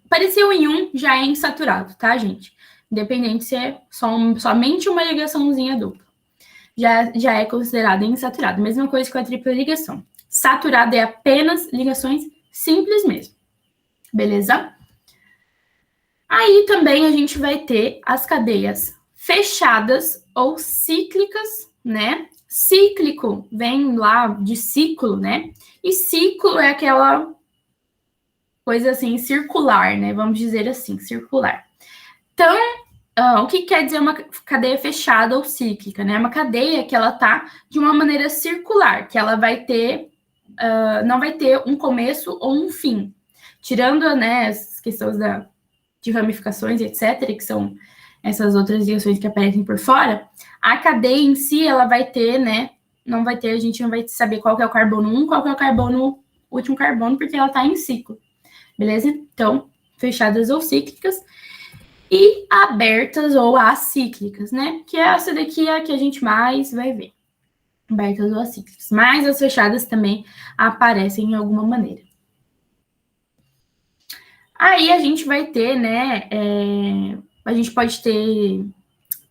Apareceu em 1, já é insaturado, tá, gente? Independente se é somente uma ligaçãozinha dupla. Já é considerado insaturado. Mesma coisa com a tripla ligação. Saturado é apenas ligações simples mesmo. Beleza? Aí também a gente vai ter as cadeias fechadas ou cíclicas, né? Cíclico vem lá de ciclo, né? E ciclo é aquela coisa assim, circular, né? Vamos dizer assim, circular. Então, o que quer dizer uma cadeia fechada ou cíclica, né? Uma cadeia que ela tá de uma maneira circular, que ela vai ter, não vai ter um começo ou um fim. Tirando, né, as questões de ramificações, etc., que são essas outras ligações que aparecem por fora, a cadeia em si, ela vai ter, né, a gente não vai saber qual que é o carbono 1, qual que é o último carbono, porque ela está em ciclo, beleza? Então, fechadas ou cíclicas, e abertas ou acíclicas, né, que essa daqui é a que a gente mais vai ver, abertas ou acíclicas, mas as fechadas também aparecem em alguma maneira. Aí a gente vai ter, né, a gente pode ter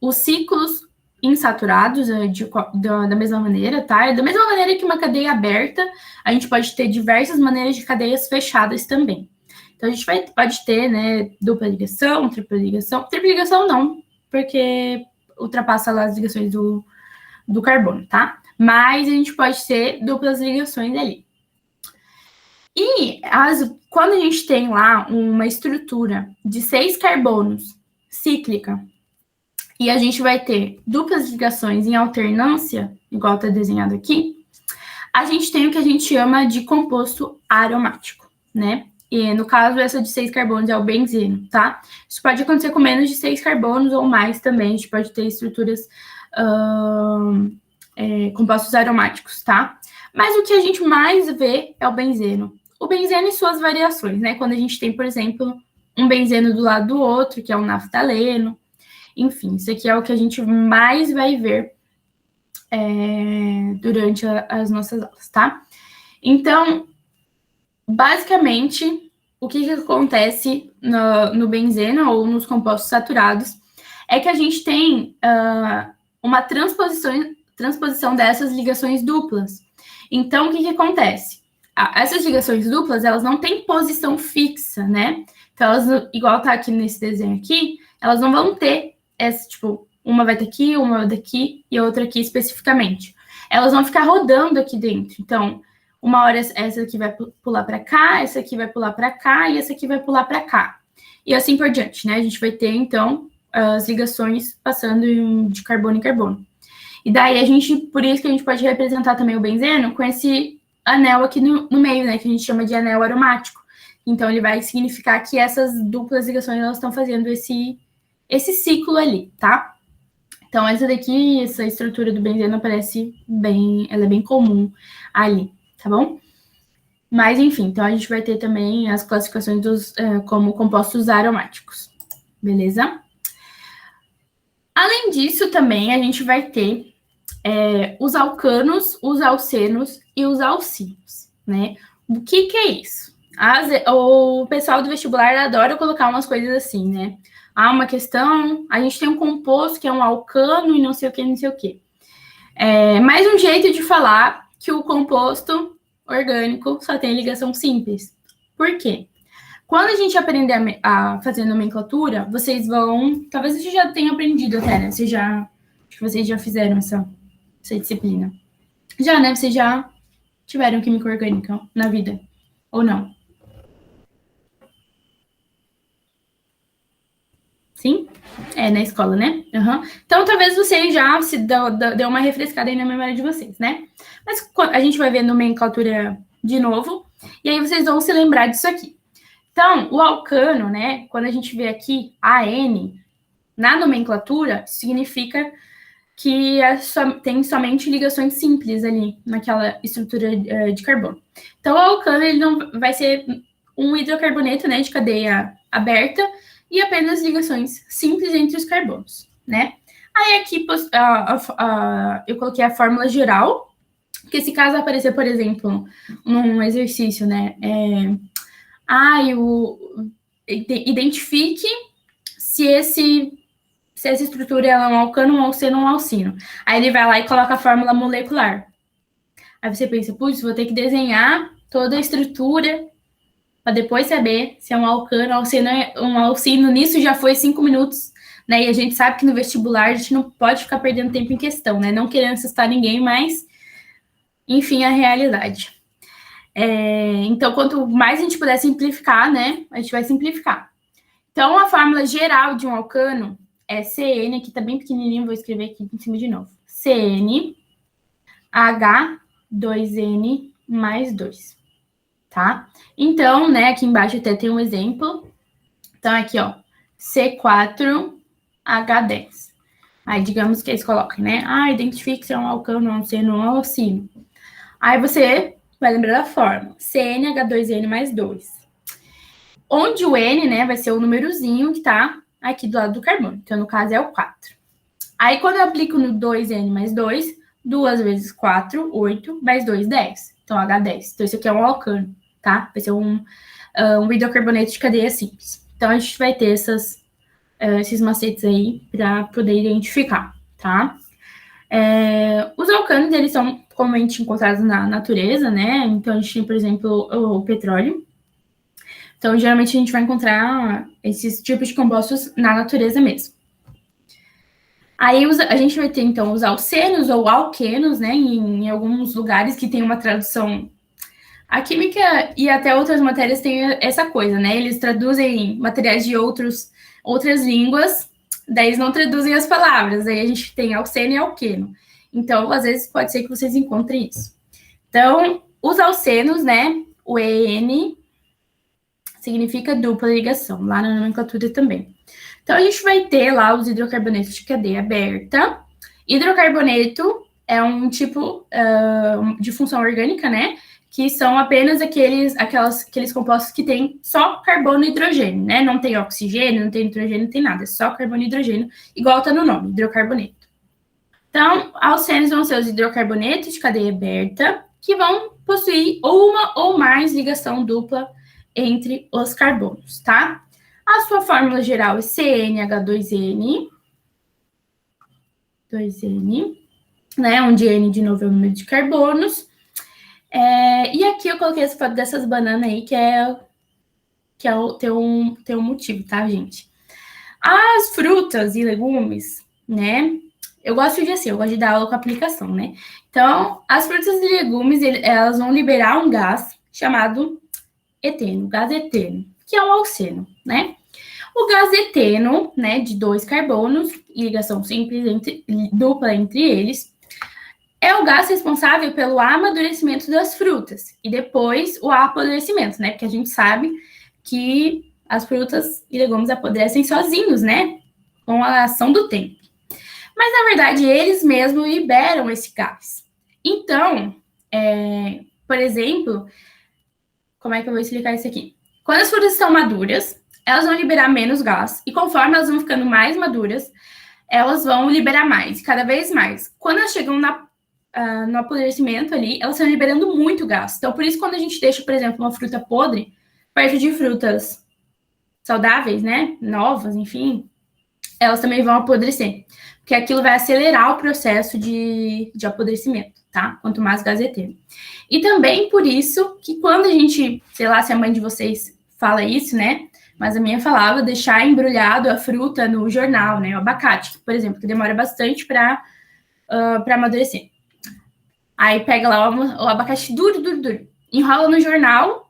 os ciclos insaturados da mesma maneira, tá? Da mesma maneira que uma cadeia aberta, a gente pode ter diversas maneiras de cadeias fechadas também. Então, a gente pode ter, né, dupla ligação, tripla ligação não, porque ultrapassa lá as ligações do carbono, tá? Mas a gente pode ter duplas ligações ali. E quando a gente tem lá uma estrutura de 6 carbonos cíclica, e a gente vai ter duplas ligações em alternância, igual está desenhado aqui, a gente tem o que a gente chama de composto aromático, né? E no caso, essa de 6 carbonos é o benzeno, tá? Isso pode acontecer com menos de 6 carbonos ou mais também, a gente pode ter estruturas compostos aromáticos, tá? Mas o que a gente mais vê é o benzeno. O benzeno e suas variações, né? Quando a gente tem, por exemplo, um benzeno do lado do outro, que é um naftaleno. Enfim, isso aqui é o que a gente mais vai ver durante as nossas aulas, tá? Então, basicamente, o que acontece no benzeno ou nos compostos saturados é que a gente tem uma transposição dessas ligações duplas. Então, o que acontece? Essas ligações duplas, elas não têm posição fixa, né? Então, elas, igual tá aqui nesse desenho aqui, elas não vão ter tipo, uma vai estar aqui, uma vai daqui e outra aqui especificamente. Elas vão ficar rodando aqui dentro. Então, uma hora essa aqui vai pular para cá, essa aqui vai pular para cá e essa aqui vai pular para cá. E assim por diante, né? A gente vai ter, então, as ligações passando de carbono em carbono. E daí, por isso que a gente pode representar também o benzeno com esse anel aqui no meio, né? Que a gente chama de anel aromático. Então, ele vai significar que essas duplas ligações, elas estão fazendo esse ciclo ali, tá? Então, essa estrutura do benzeno aparece ela é bem comum ali, tá bom? Mas, enfim, então a gente vai ter também as classificações como compostos aromáticos, beleza? Além disso, também a gente vai ter os alcanos, os alcenos e os alcinos, né? O que é isso? O pessoal do vestibular adora colocar umas coisas assim, né? Uma questão, a gente tem um composto que é um alcano e não sei o que, não sei o que. Mais um jeito de falar que o composto orgânico só tem ligação simples. Por quê? Quando a gente aprender a fazer nomenclatura, vocês vão... Talvez vocês já tenham aprendido até, né? Acho que vocês já fizeram essa disciplina. Já, né? Vocês já tiveram química orgânica na vida, ou não? Sim? Na escola, né? Uhum. Então, talvez vocês já se deu uma refrescada aí na memória de vocês, né? Mas a gente vai ver nomenclatura de novo, e aí vocês vão se lembrar disso aqui. Então, o alcano, né? Quando a gente vê aqui AN, na nomenclatura, significa que tem somente ligações simples ali, naquela estrutura de carbono. Então, o alcano, ele não vai ser um hidrocarboneto, né, de cadeia aberta, e apenas ligações simples entre os carbonos, né? Aí aqui eu coloquei a fórmula geral, que se caso aparecer, por exemplo, num exercício, né? Identifique se essa estrutura é um alcano, um alceno ou um alcino. Aí ele vai lá e coloca a fórmula molecular. Aí você pensa, putz, vou ter que desenhar toda a estrutura para depois saber se é um alcano, um alcino. Nisso já foi 5 minutos, né? E a gente sabe que no vestibular a gente não pode ficar perdendo tempo em questão, né? Não querendo assustar ninguém, mas, enfim, a realidade. Então, quanto mais a gente puder simplificar, né? A gente vai simplificar. Então, a fórmula geral de um alcano é CN, aqui tá bem pequenininho, vou escrever aqui em cima de novo. CN, H2N mais 2. Tá? Então, né, aqui embaixo até tem um exemplo. Então, aqui, ó, C4H10. Aí, digamos que eles colocam, né? Identifique se é um alcano, um alceno ou um alcino. Aí, você vai lembrar da fórmula. CnH2n mais 2. Onde o N, né, vai ser o númerozinho que tá aqui do lado do carbono. Então, no caso, é o 4. Aí, quando eu aplico no 2N mais 2, 2 vezes 4, 8, mais 2, 10. Então, H10. Então, isso aqui é um alcano, tá? Vai ser um hidrocarboneto de cadeia simples. Então, a gente vai ter esses macetes aí para poder identificar, tá? Os alcanos, eles são comumente encontrados na natureza, né? Então, a gente tem, por exemplo, o petróleo. Então, geralmente, a gente vai encontrar esses tipos de compostos na natureza mesmo. Aí, a gente vai ter, então, os alcenos ou alquenos, né? Em alguns lugares que tem uma tradução. A química e até outras matérias têm essa coisa, né? Eles traduzem materiais de outras línguas, daí eles não traduzem as palavras. Aí a gente tem alceno e alqueno. Então, às vezes, pode ser que vocês encontrem isso. Então, os alcenos, né? O EN significa dupla ligação, lá na nomenclatura também. Então, a gente vai ter lá os hidrocarbonetos de cadeia aberta. Hidrocarboneto é um tipo de função orgânica, né? Que são apenas aqueles compostos que têm só carbono e hidrogênio, né? Não tem oxigênio, não tem nitrogênio, não tem nada, é só carbono e hidrogênio, igual tá no nome, hidrocarboneto. Então, alcenos vão ser os hidrocarbonetos de cadeia aberta, que vão possuir uma ou mais ligação dupla entre os carbonos, tá? A sua fórmula geral é CnH2n, 2n, né? Onde N de novo é o número de carbonos. E aqui eu coloquei essa foto dessas bananas aí, tem um motivo, tá, gente? As frutas e legumes, né? Eu gosto de dar aula com aplicação, né? Então, as frutas e legumes, elas vão liberar um gás chamado eteno, gás eteno, que é um alceno, né? O gás eteno, né, de 2 carbonos, ligação simples dupla entre eles, é o gás responsável pelo amadurecimento das frutas e depois o apodrecimento, né? Porque a gente sabe que as frutas e legumes apodrecem sozinhos, né? Com a ação do tempo. Mas, na verdade, eles mesmos liberam esse gás. Então, por exemplo, como é que eu vou explicar isso aqui? Quando as frutas estão maduras, elas vão liberar menos gás. E conforme elas vão ficando mais maduras, elas vão liberar mais, cada vez mais. Quando elas chegam no apodrecimento ali, elas estão liberando muito gás. Então, por isso, quando a gente deixa, por exemplo, uma fruta podre, perto de frutas saudáveis, né? Novas, enfim, elas também vão apodrecer. Porque aquilo vai acelerar o processo de apodrecimento, tá? Quanto mais gás eteno. E também por isso que quando a gente, sei lá se a mãe de vocês fala isso, né? Mas a minha falava deixar embrulhado a fruta no jornal, né? O abacate, por exemplo, que demora bastante para amadurecer. Aí pega lá o abacate duro, enrola no jornal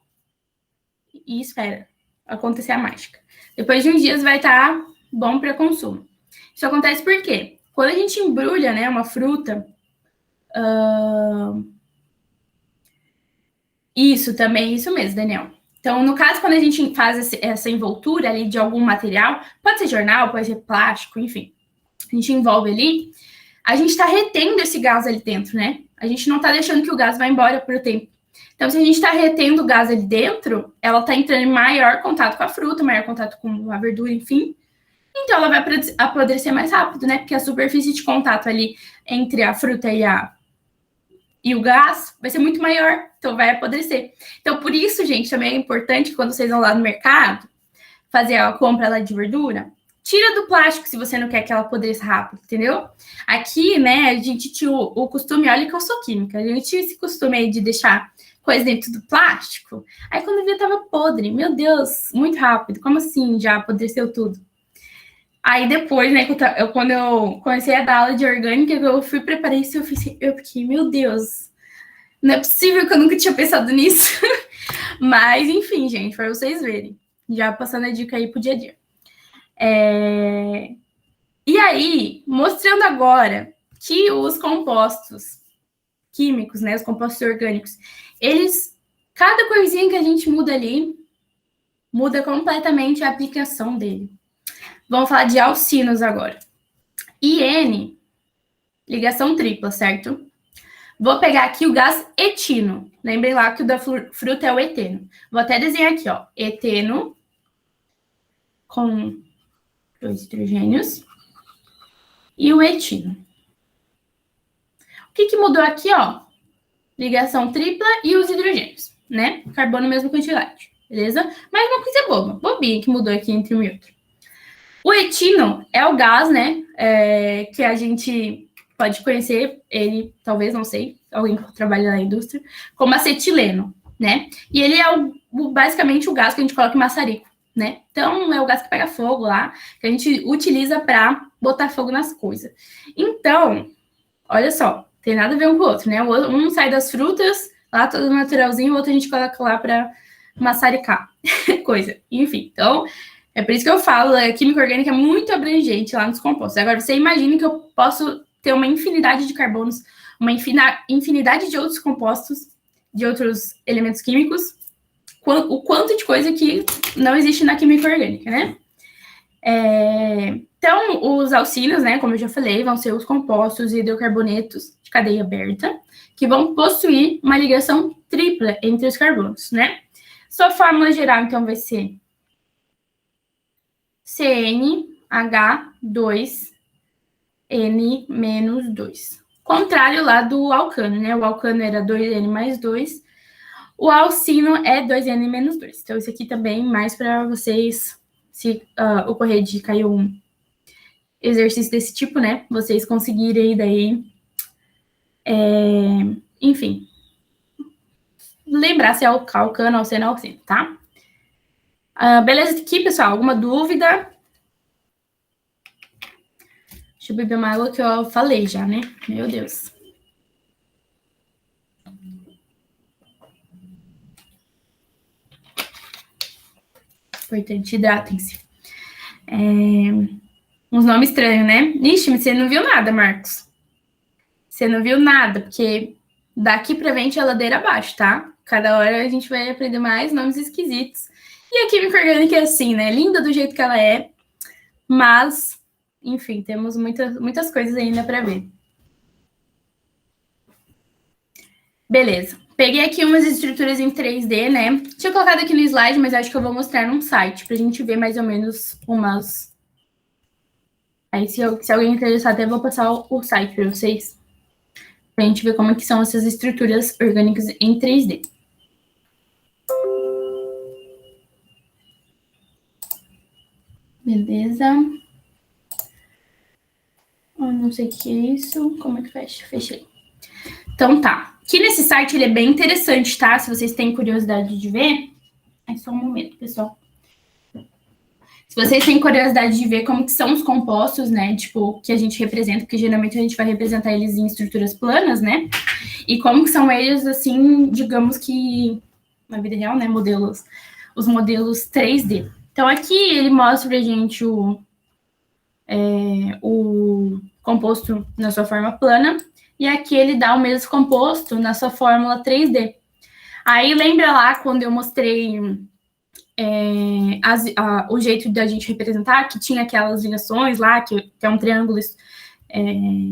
e espera acontecer a mágica. Depois de uns dias vai estar bom para consumo. Isso acontece por quê? Quando a gente embrulha, né, uma fruta, isso mesmo, Daniel. Então, no caso, quando a gente faz essa envoltura ali de algum material, pode ser jornal, pode ser plástico, enfim, a gente envolve ali, a gente está retendo esse gás ali dentro, né? A gente não está deixando que o gás vá embora por tempo. Então, se a gente está retendo o gás ali dentro, ela está entrando em maior contato com a fruta, maior contato com a verdura, enfim. Então, ela vai apodrecer mais rápido, né? Porque a superfície de contato ali entre a fruta e o gás vai ser muito maior, então vai apodrecer. Então, por isso, gente, também é importante que quando vocês vão lá no mercado fazer a compra lá de verdura, tira do plástico se você não quer que ela apodreça rápido, entendeu? Aqui, né, a gente tinha o costume, olha que eu sou química, a gente tinha esse costume aí de deixar coisa dentro do plástico, aí quando eu vi, tava podre, meu Deus, muito rápido, como assim já apodreceu tudo? Aí depois, né, quando eu comecei a dar aula de orgânica, eu preparei isso, eu fiquei, meu Deus, não é possível que eu nunca tinha pensado nisso. Mas, enfim, gente, para vocês verem. Já passando a dica aí pro dia a dia. E aí, mostrando agora que os compostos químicos, né, os compostos orgânicos, cada coisinha que a gente muda ali, muda completamente a aplicação dele. Vamos falar de alcinos agora. IN, ligação tripla, certo? Vou pegar aqui o gás etino. Lembrem lá que o da fruta é o eteno. Vou até desenhar aqui, ó. Eteno com 2 hidrogênios e o etino. O que mudou aqui, ó? Ligação tripla e os hidrogênios, né? Carbono, mesma quantidade, beleza? Mas uma coisa boba, bobinha que mudou aqui entre um e outro. O etino é o gás, né? Que a gente pode conhecer ele, talvez, não sei, alguém que trabalha na indústria, como acetileno, né? E ele é basicamente o gás que a gente coloca em maçarico, né? Então, é o gás que pega fogo lá, que a gente utiliza para botar fogo nas coisas. Então, olha só, tem nada a ver um com o outro, né? Um sai das frutas, lá todo naturalzinho, o outro a gente coloca lá para maçaricar coisa. Enfim, então, é por isso que eu falo, a química orgânica é muito abrangente lá nos compostos. Agora, você imagina que eu posso ter uma infinidade de carbonos, uma infinidade de outros compostos, de outros elementos químicos, o quanto de coisa que não existe na química orgânica, né? Então, os alcinos, né, como eu já falei, vão ser os compostos hidrocarbonetos de cadeia aberta, que vão possuir uma ligação tripla entre os carbonos, né? Sua fórmula geral, então, vai ser CnH2n-2. Contrário lá do alcano, né? O alcano era 2n mais 2. O alcino é 2n menos 2. Então, isso aqui também mais para vocês, se ocorrer de cair um exercício desse tipo, né? Vocês conseguirem daí, enfim, lembrar se é o alcano, alceno, alcino, tá? Beleza aqui, pessoal? Alguma dúvida? Deixa eu beber uma água que eu falei já, né? Meu Deus. Importante, hidratem-se. Uns nomes estranhos, né? Ixi, mas você não viu nada, Marcos. Você não viu nada, porque daqui pra frente é ladeira abaixo, tá? Cada hora a gente vai aprender mais nomes esquisitos. E a química orgânica é assim, né? Linda do jeito que ela é, mas, enfim, temos muitas coisas ainda para ver. Beleza. Peguei aqui umas estruturas em 3D, né? Tinha colocado aqui no slide, mas acho que eu vou mostrar num site, pra gente ver mais ou menos umas... Aí, se alguém interessar, até vou passar o site para vocês, pra gente ver como é que são essas estruturas orgânicas em 3D. Beleza. Eu não sei o que é isso. Como é que fecha? Fechei. Então tá. Aqui nesse site ele é bem interessante, tá? Se vocês têm curiosidade de ver. É só um momento, pessoal. Se vocês têm curiosidade de ver como que são os compostos, né? Tipo, que a gente representa, porque geralmente a gente vai representar eles em estruturas planas, né? E como que são eles, assim, digamos que na vida real, né? Os modelos 3D. Então aqui ele mostra pra gente o composto na sua forma plana, e aqui ele dá o mesmo composto na sua fórmula 3D. Aí lembra lá quando eu mostrei o jeito da gente representar, que tinha aquelas ligações lá, que é um triângulo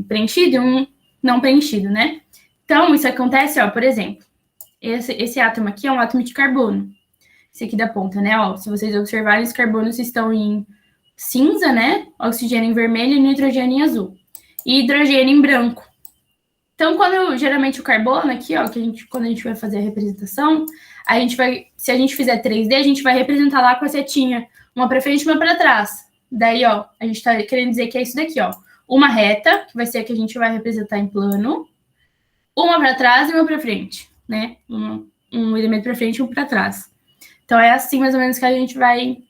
preenchido e um não preenchido, né? Então, isso acontece, ó, por exemplo, esse átomo aqui é um átomo de carbono, esse aqui da ponta, né? Ó, se vocês observarem, os carbonos estão em cinza, né? Oxigênio em vermelho e nitrogênio em azul. E hidrogênio em branco. Então, geralmente o carbono aqui, ó, quando a gente vai fazer a representação, se a gente fizer 3D, a gente vai representar lá com a setinha, uma para frente e uma para trás. Daí, ó, a gente tá querendo dizer que é isso daqui, ó. Uma reta, que vai ser a que a gente vai representar em plano, uma para trás e uma para frente, né? Um elemento para frente e um para trás. Então, é assim mais ou menos que a gente vai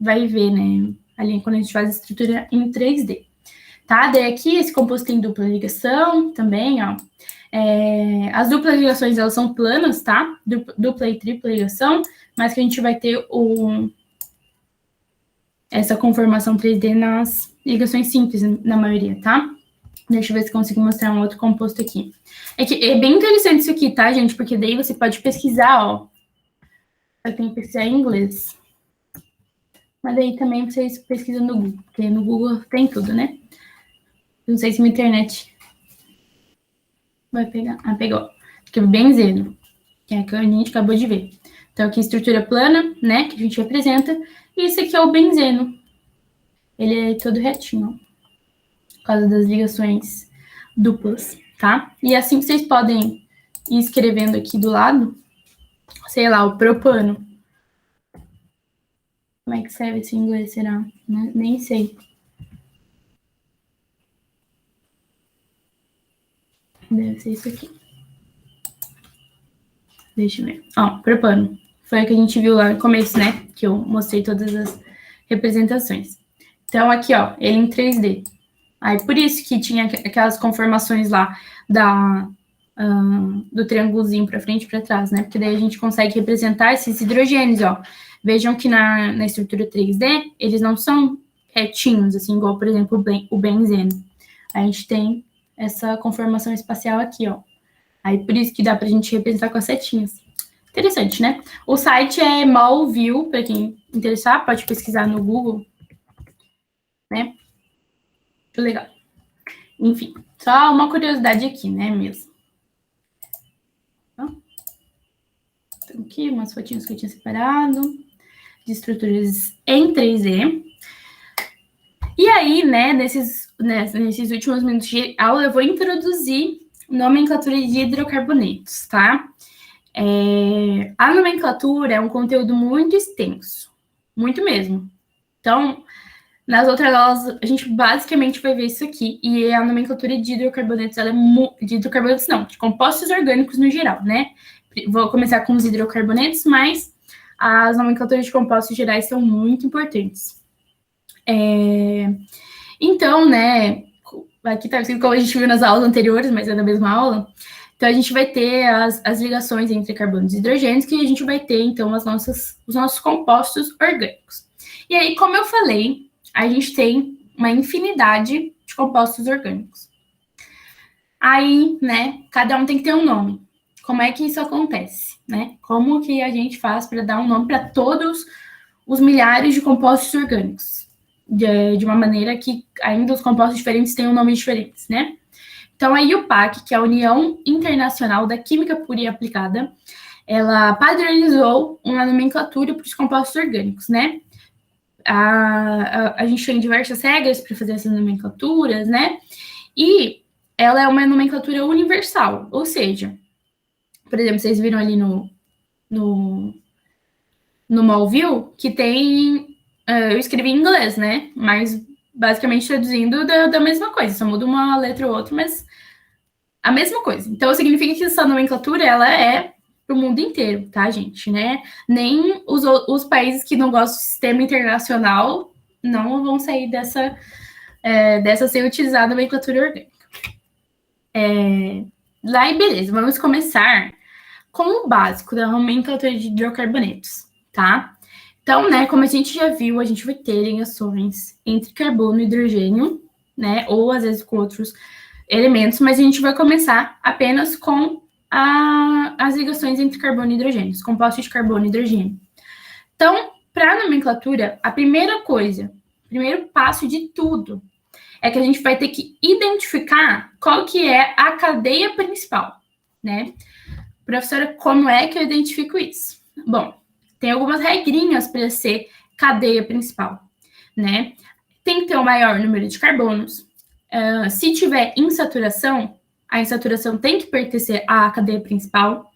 ver, né? Ali quando a gente faz a estrutura em 3D. Tá? Daí aqui esse composto tem dupla ligação também, ó. As duplas ligações, elas são planas, tá? Dupla e tripla ligação, mas que a gente vai ter essa conformação 3D nas ligações simples, na maioria, tá? Deixa eu ver se consigo mostrar um outro composto aqui. É bem interessante isso aqui, tá, gente? Porque daí você pode pesquisar, ó. Eu tenho que pesquisar em inglês. Mas daí também vocês pesquisam no Google, porque no Google tem tudo, né? Não sei se minha internet vai pegar. Ah, pegou. Aqui é o benzeno, que é a que a gente acabou de ver. Então, aqui estrutura plana, né, que a gente representa. E esse aqui é o benzeno. Ele é todo retinho, ó, por causa das ligações duplas, tá? E assim vocês podem ir escrevendo aqui do lado, sei lá, o propano. Como é que serve esse em inglês, será? Nem sei. Deve ser isso aqui. Deixa eu ver. Ó, propano. Foi o que a gente viu lá no começo, né? Que eu mostrei todas as representações. Então, aqui, ó, ele em 3D. Aí, por isso que tinha aquelas conformações lá do triângulozinho para frente e para trás, né? Porque daí a gente consegue representar esses hidrogênios, ó. Vejam que na estrutura 3D, eles não são retinhos, assim, igual, por exemplo, o benzeno. A gente tem essa conformação espacial aqui, ó. Aí, por isso que dá pra gente representar com as setinhas. Interessante, né? O site é Malview, para quem interessar, pode pesquisar no Google, né? Muito legal. Enfim, só uma curiosidade aqui, né, mesmo. Então, aqui, umas fotinhas que eu tinha separado, de estruturas em 3D. E aí, né, nesses últimos minutos de aula, eu vou introduzir nomenclatura de hidrocarbonetos, tá? A nomenclatura é um conteúdo muito extenso, muito mesmo. Então, nas outras aulas, a gente basicamente vai ver isso aqui. E a nomenclatura de hidrocarbonetos, ela é de hidrocarbonetos não, de compostos orgânicos no geral, né? Vou começar com os hidrocarbonetos, mas as nomenclaturas de compostos gerais são muito importantes. Então, né, aqui tá escrito como a gente viu nas aulas anteriores, mas é da mesma aula. Então, a gente vai ter as ligações entre carbonos e hidrogênios, que a gente vai ter, então, os nossos compostos orgânicos. E aí, como eu falei, a gente tem uma infinidade de compostos orgânicos. Aí, né, cada um tem que ter um nome. Como é que isso acontece, né? Como que a gente faz para dar um nome para todos os milhares de compostos orgânicos? De uma maneira que ainda os compostos diferentes tenham nomes diferentes, né? Então, a IUPAC, que é a União Internacional da Química Pura e Aplicada, ela padronizou uma nomenclatura para os compostos orgânicos, né? A gente tem diversas regras para fazer essas nomenclaturas, né? E ela é uma nomenclatura universal, ou seja, por exemplo, vocês viram ali no Malview que tem... eu escrevi em inglês, né? Mas basicamente traduzindo da mesma coisa, só muda uma letra ou outra, mas a mesma coisa. Então, significa que essa nomenclatura, ela é para o mundo inteiro, tá, gente? Né? Nem os países que não gostam do sistema internacional não vão sair dessa sem utilizar a nomenclatura orgânica. Lá e beleza, vamos começar com o básico da nomenclatura de hidrocarbonetos, tá? Então, né, como a gente já viu, a gente vai ter ligações entre carbono e hidrogênio, né, ou às vezes com outros elementos, mas a gente vai começar apenas com as ligações entre carbono e hidrogênio, os compostos de carbono e hidrogênio. Então, para a nomenclatura, a primeira coisa, o primeiro passo de tudo, é que a gente vai ter que identificar qual que é a cadeia principal, né? Professora, como é que eu identifico isso? Bom, tem algumas regrinhas para ser cadeia principal, né? Tem que ter o maior número de carbonos. Se tiver insaturação, a insaturação tem que pertencer à cadeia principal.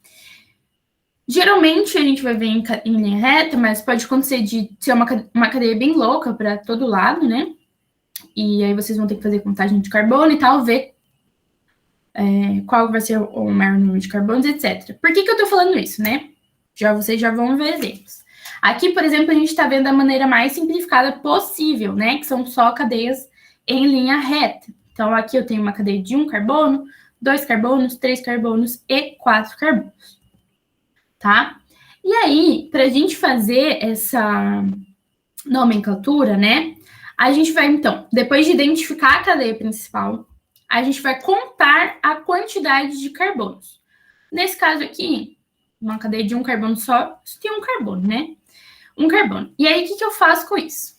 Geralmente a gente vai ver em linha reta, mas pode acontecer de ser uma cadeia bem louca para todo lado, né? E aí vocês vão ter que fazer contagem de carbono e tal, ver qual vai ser o maior número de carbonos, etc. Por que eu tô falando isso, né? Vocês já vão ver exemplos. Aqui, por exemplo, a gente está vendo da maneira mais simplificada possível, né? Que são só cadeias em linha reta. Então, aqui eu tenho uma cadeia de 1 carbono, 2 carbonos, 3 carbonos e 4 carbonos. Tá? E aí, para a gente fazer essa nomenclatura, né? A gente vai, então, depois de identificar a cadeia principal, a gente vai contar a quantidade de carbonos. Nesse caso aqui, uma cadeia de 1 carbono só, tem 1 carbono, né? 1 carbono. E aí, o que eu faço com isso?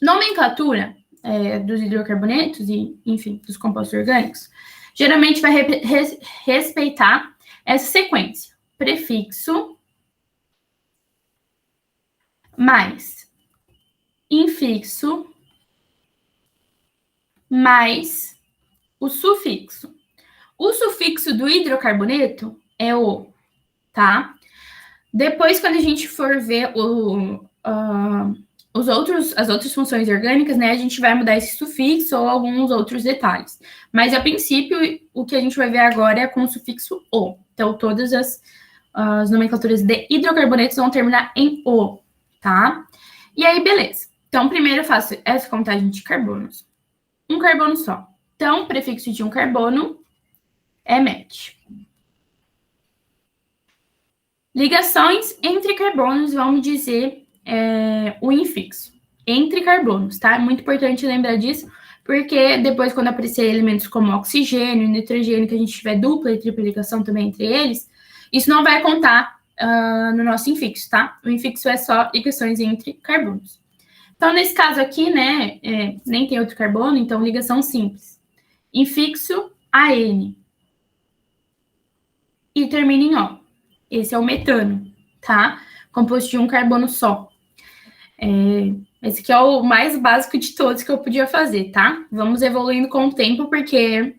Nomenclatura dos hidrocarbonetos e, enfim, dos compostos orgânicos, geralmente vai respeitar essa sequência. Prefixo mais infixo mais o sufixo. O sufixo do hidrocarboneto é o, tá? Depois, quando a gente for ver as outras funções orgânicas, né, a gente vai mudar esse sufixo ou alguns outros detalhes. Mas, a princípio, o que a gente vai ver agora é com o sufixo "o". Então, todas as nomenclaturas de hidrocarbonetos vão terminar em "o", tá? E aí, beleza. Então, primeiro eu faço essa contagem de carbonos. Um carbono só. Então, o prefixo de um carbono é met. Ligações entre carbonos, vamos dizer o infixo. Entre carbonos, tá? É muito importante lembrar disso, porque depois, quando aparecer elementos como oxigênio e nitrogênio, que a gente tiver dupla e tripla ligação também entre eles, isso não vai contar no nosso infixo, tá? O infixo é só ligações entre carbonos. Então, nesse caso aqui, né, nem tem outro carbono, então ligação simples. Infixo AN. E termina em O. Esse é o metano, tá? Composto de um carbono só. Esse aqui é o mais básico de todos que eu podia fazer, tá? Vamos evoluindo com o tempo, porque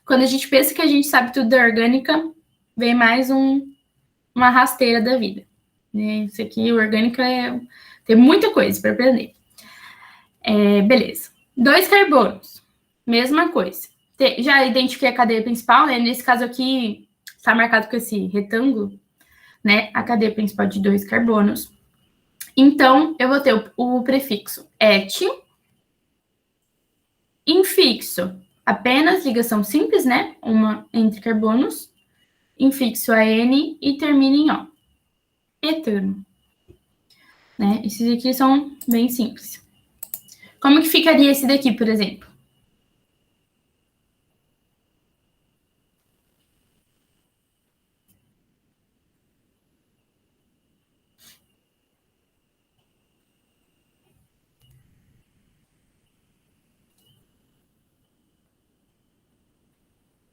quando a gente pensa que a gente sabe tudo da orgânica, vem mais uma rasteira da vida. Isso aqui, orgânica, tem muita coisa para aprender. Beleza. 2 carbonos, mesma coisa. Já identifiquei a cadeia principal, né? Nesse caso aqui, está marcado com esse retângulo, né? A cadeia principal de 2 carbonos. Então, eu vou ter o prefixo et, infixo, apenas ligação simples, né? Uma entre carbonos, infixo AN e termina em O. Etano. Né? Esses aqui são bem simples. Como que ficaria esse daqui, por exemplo?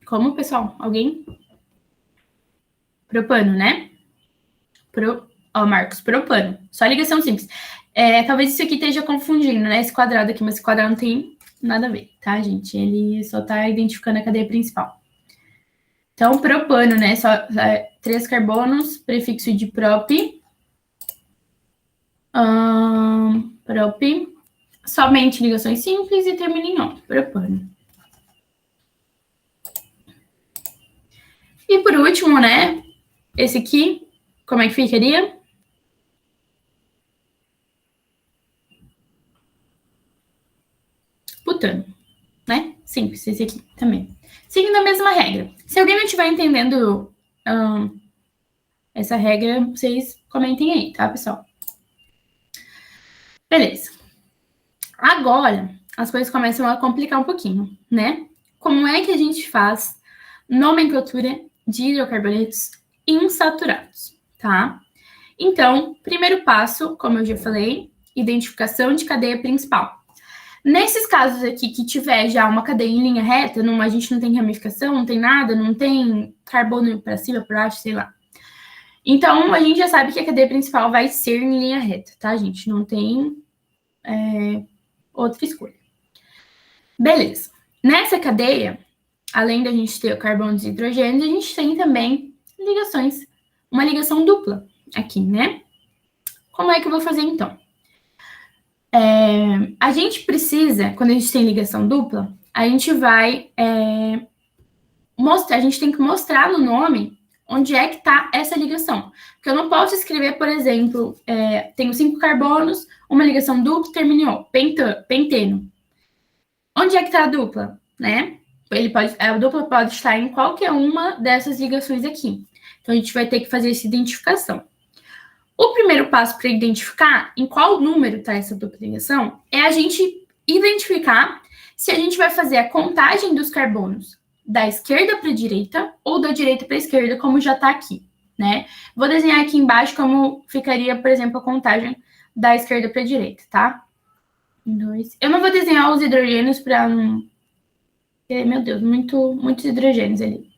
Como, pessoal? Alguém? Propano, né? Marcos, propano. Só ligação simples. Talvez isso aqui esteja confundindo, né? Esse quadrado aqui, mas esse quadrado não tem nada a ver, tá, gente? Ele só tá identificando a cadeia principal. Então, propano, né? Só 3 carbonos, prefixo de prop. Prop. Somente ligações simples e termina em O. Propano. E por último, né? Esse aqui, como é que ficaria? Butano, né? Simples, esse aqui também. Seguindo a mesma regra. Se alguém não estiver entendendo essa regra, vocês comentem aí, tá, pessoal? Beleza. Agora, as coisas começam a complicar um pouquinho, né? Como é que a gente faz nomenclatura de hidrocarbonetos insaturados, tá? Então, primeiro passo, como eu já falei, identificação de cadeia principal. Nesses casos aqui que tiver já uma cadeia em linha reta, a gente não tem ramificação, não tem nada, não tem carbono para cima, para baixo, sei lá. Então, a gente já sabe que a cadeia principal vai ser em linha reta, tá, gente? Não tem outra escolha. Beleza. Nessa cadeia, além da gente ter carbonos e hidrogênios, a gente tem também ligações, uma ligação dupla aqui, né? Como é que eu vou fazer, então? A gente precisa, quando a gente tem ligação dupla, a gente vai mostrar, a gente tem que mostrar no nome onde é que está essa ligação. Porque eu não posso escrever, por exemplo, tenho 5 carbonos, uma ligação dupla, terminou, penteno. Onde é que está a dupla, né? A dupla pode estar em qualquer uma dessas ligações aqui. Então, a gente vai ter que fazer essa identificação. O primeiro passo para identificar em qual número está essa dupla ligação é a gente identificar se a gente vai fazer a contagem dos carbonos da esquerda para a direita ou da direita para a esquerda, como já está aqui, né? Vou desenhar aqui embaixo como ficaria, por exemplo, a contagem da esquerda para a direita, tá? 2. Eu não vou desenhar os hidrogênios para não... Meu Deus, muitos hidrogênios ali.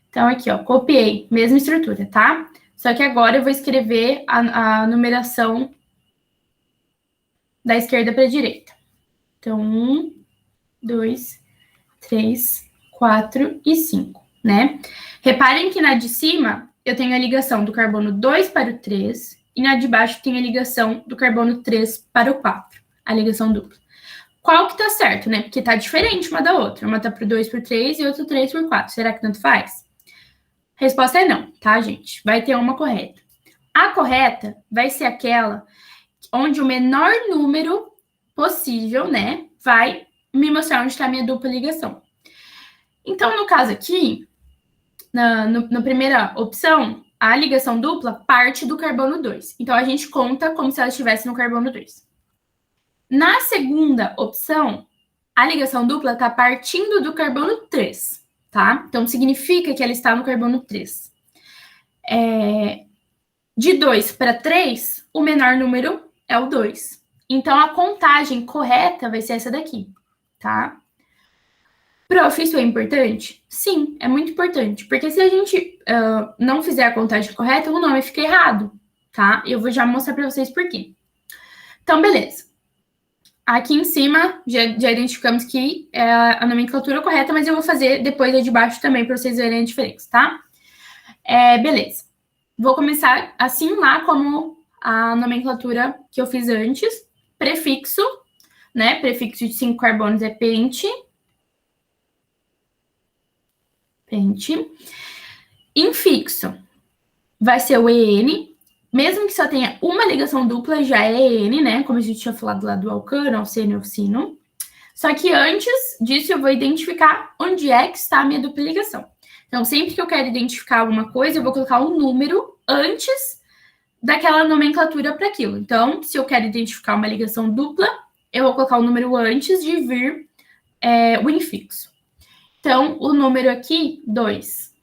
Então, aqui, ó, copiei, mesma estrutura, tá? Só que agora eu vou escrever a numeração da esquerda para a direita. Então, 1, 2, 3, 4 e 5, né? Reparem que na de cima eu tenho a ligação do carbono 2 para o 3 e na de baixo tem a ligação do carbono 3 para o 4, a ligação dupla. Qual que tá certo, né? Porque tá diferente uma da outra. Uma tá por 2 por 3 e outra 3 por 4. Será que tanto faz? Resposta é não, tá, gente? Vai ter uma correta. A correta vai ser aquela onde o menor número possível, né, vai me mostrar onde está a minha dupla ligação. Então, no caso aqui, na primeira opção, a ligação dupla parte do carbono 2. Então, a gente conta como se ela estivesse no carbono 2. Na segunda opção, a ligação dupla está partindo do carbono 3, tá? Então, significa que ela está no carbono 3. De 2 para 3, o menor número é o 2. Então, a contagem correta vai ser essa daqui, tá? Prof, isso é importante? Sim, é muito importante. Porque se a gente não fizer a contagem correta, o nome fica errado, tá? Eu vou já mostrar para vocês por quê. Então, beleza. Aqui em cima, já identificamos que é a nomenclatura correta, mas eu vou fazer depois a de baixo também, para vocês verem a diferença, tá? Beleza. Vou começar assim lá, como a nomenclatura que eu fiz antes. Prefixo, né? Prefixo de 5 carbonos é pente. Pente. Infixo vai ser o EN. Mesmo que só tenha uma ligação dupla, já é EN, né? Como a gente tinha falado lá do alcano, alceno e alcino. Só que antes disso, eu vou identificar onde é que está a minha dupla ligação. Então, sempre que eu quero identificar alguma coisa, eu vou colocar um número antes daquela nomenclatura para aquilo. Então, se eu quero identificar uma ligação dupla, eu vou colocar o número antes de vir o infixo. Então, o número aqui, 2.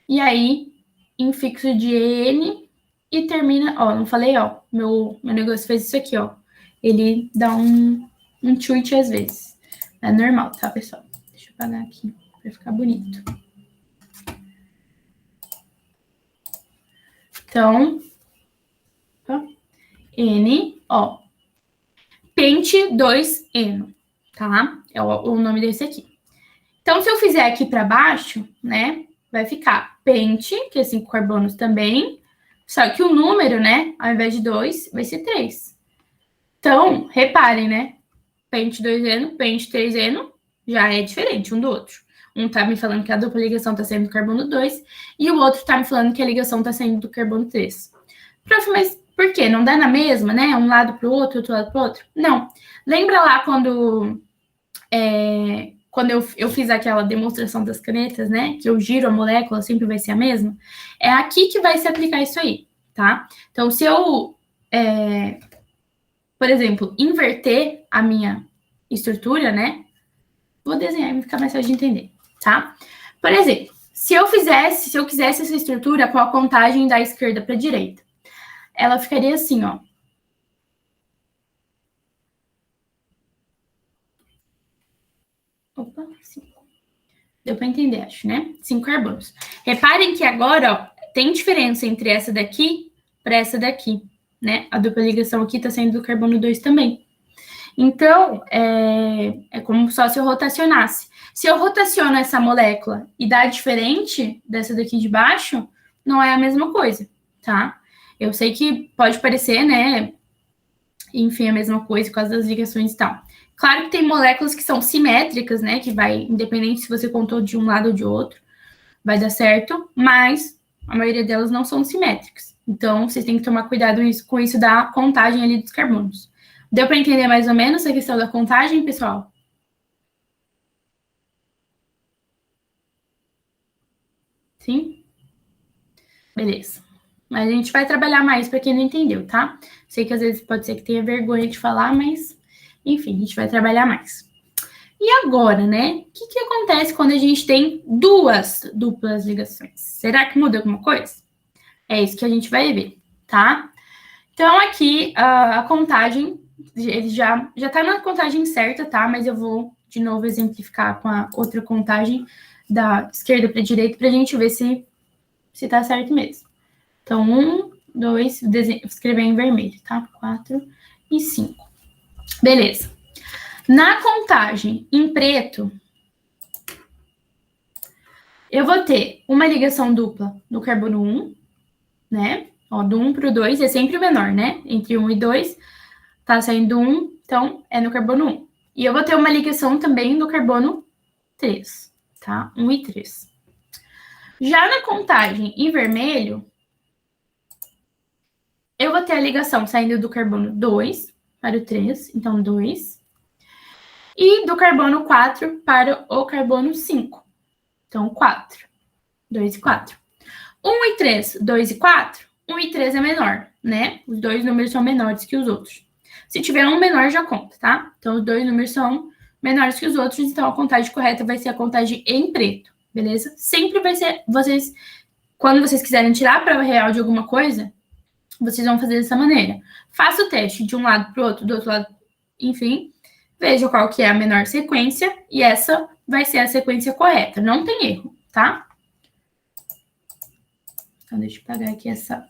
E aí, infixo de N e termina... Ó, não falei, ó. Meu negócio fez isso aqui, ó. Ele dá um tweet às vezes. É normal, tá, pessoal? Deixa eu apagar aqui para ficar bonito. Então, ó, N, ó. Pente 2N, tá? É o nome desse aqui. Então, se eu fizer aqui para baixo, né, vai ficar pente, que é 5 carbonos também, só que o número, né, ao invés de 2, vai ser 3. Então, reparem, né, pente 2N, pente 3N, já é diferente um do outro. Um tá me falando que a dupla ligação tá saindo do carbono 2, e o outro tá me falando que a ligação tá saindo do carbono 3. Prof, mas por quê? Não dá na mesma, né? Um lado pro outro lado pro outro? Não. Lembra lá quando eu fiz aquela demonstração das canetas, né? Que eu giro a molécula, sempre vai ser a mesma. É aqui que vai se aplicar isso aí, tá? Então, se eu, por exemplo, inverter a minha estrutura, né? Vou desenhar e ficar mais fácil de entender, tá? Por exemplo, se eu quisesse essa estrutura com a contagem da esquerda para a direita, ela ficaria assim, ó. Opa, 5. Deu para entender, acho, né? 5 carbonos. Reparem que agora, ó, tem diferença entre essa daqui para essa daqui, né? A dupla ligação aqui está saindo do carbono 2 também. Então, é como só se eu rotacionasse. Se eu rotaciono essa molécula e dá diferente dessa daqui de baixo, não é a mesma coisa, tá? Eu sei que pode parecer, né? Enfim, a mesma coisa por causa das ligações e tal. Claro que tem moléculas que são simétricas, né? Que vai, independente se você contou de um lado ou de outro, vai dar certo, mas a maioria delas não são simétricas. Então, vocês têm que tomar cuidado com isso da contagem ali dos carbonos. Deu para entender mais ou menos a questão da contagem, pessoal? Sim? Beleza. Mas a gente vai trabalhar mais para quem não entendeu, tá? Sei que às vezes pode ser que tenha vergonha de falar, mas, enfim, a gente vai trabalhar mais. E agora, né? O que acontece quando a gente tem duas duplas ligações? Será que muda alguma coisa? É isso que a gente vai ver, tá? Então, aqui, a contagem, ele já tá na contagem certa, tá? Mas eu vou, de novo, exemplificar com a outra contagem da esquerda para a direita, para a gente ver se tá certo mesmo. Então, 1, 2, vou escrever em vermelho, tá? 4 e 5. Beleza. Na contagem em preto, eu vou ter uma ligação dupla no carbono 1 né? Ó, do 1 pro 2 é sempre o menor, né? Entre 1 e 2, tá saindo 1, então é no carbono 1. E eu vou ter uma ligação também no carbono 3, tá? 1 e 3. Já na contagem em vermelho, eu vou ter a ligação saindo do carbono 2 para o 3, então 2. E do carbono 4 para o carbono 5. Então, 4. 2 e 4. 1 e 3, 2 e 4. 1 e 3 é menor, né? Os dois números são menores que os outros. Se tiver um menor, já conta, tá? Então, os dois números são menores que os outros, então a contagem correta vai ser a contagem em preto, beleza? Sempre vai ser, vocês, quando vocês quiserem tirar a prova real de alguma coisa, vocês vão fazer dessa maneira. Faça o teste de um lado para o outro, do outro lado, enfim. Veja qual que é a menor sequência e essa vai ser a sequência correta. Não tem erro, tá? Então, deixa eu pagar aqui essa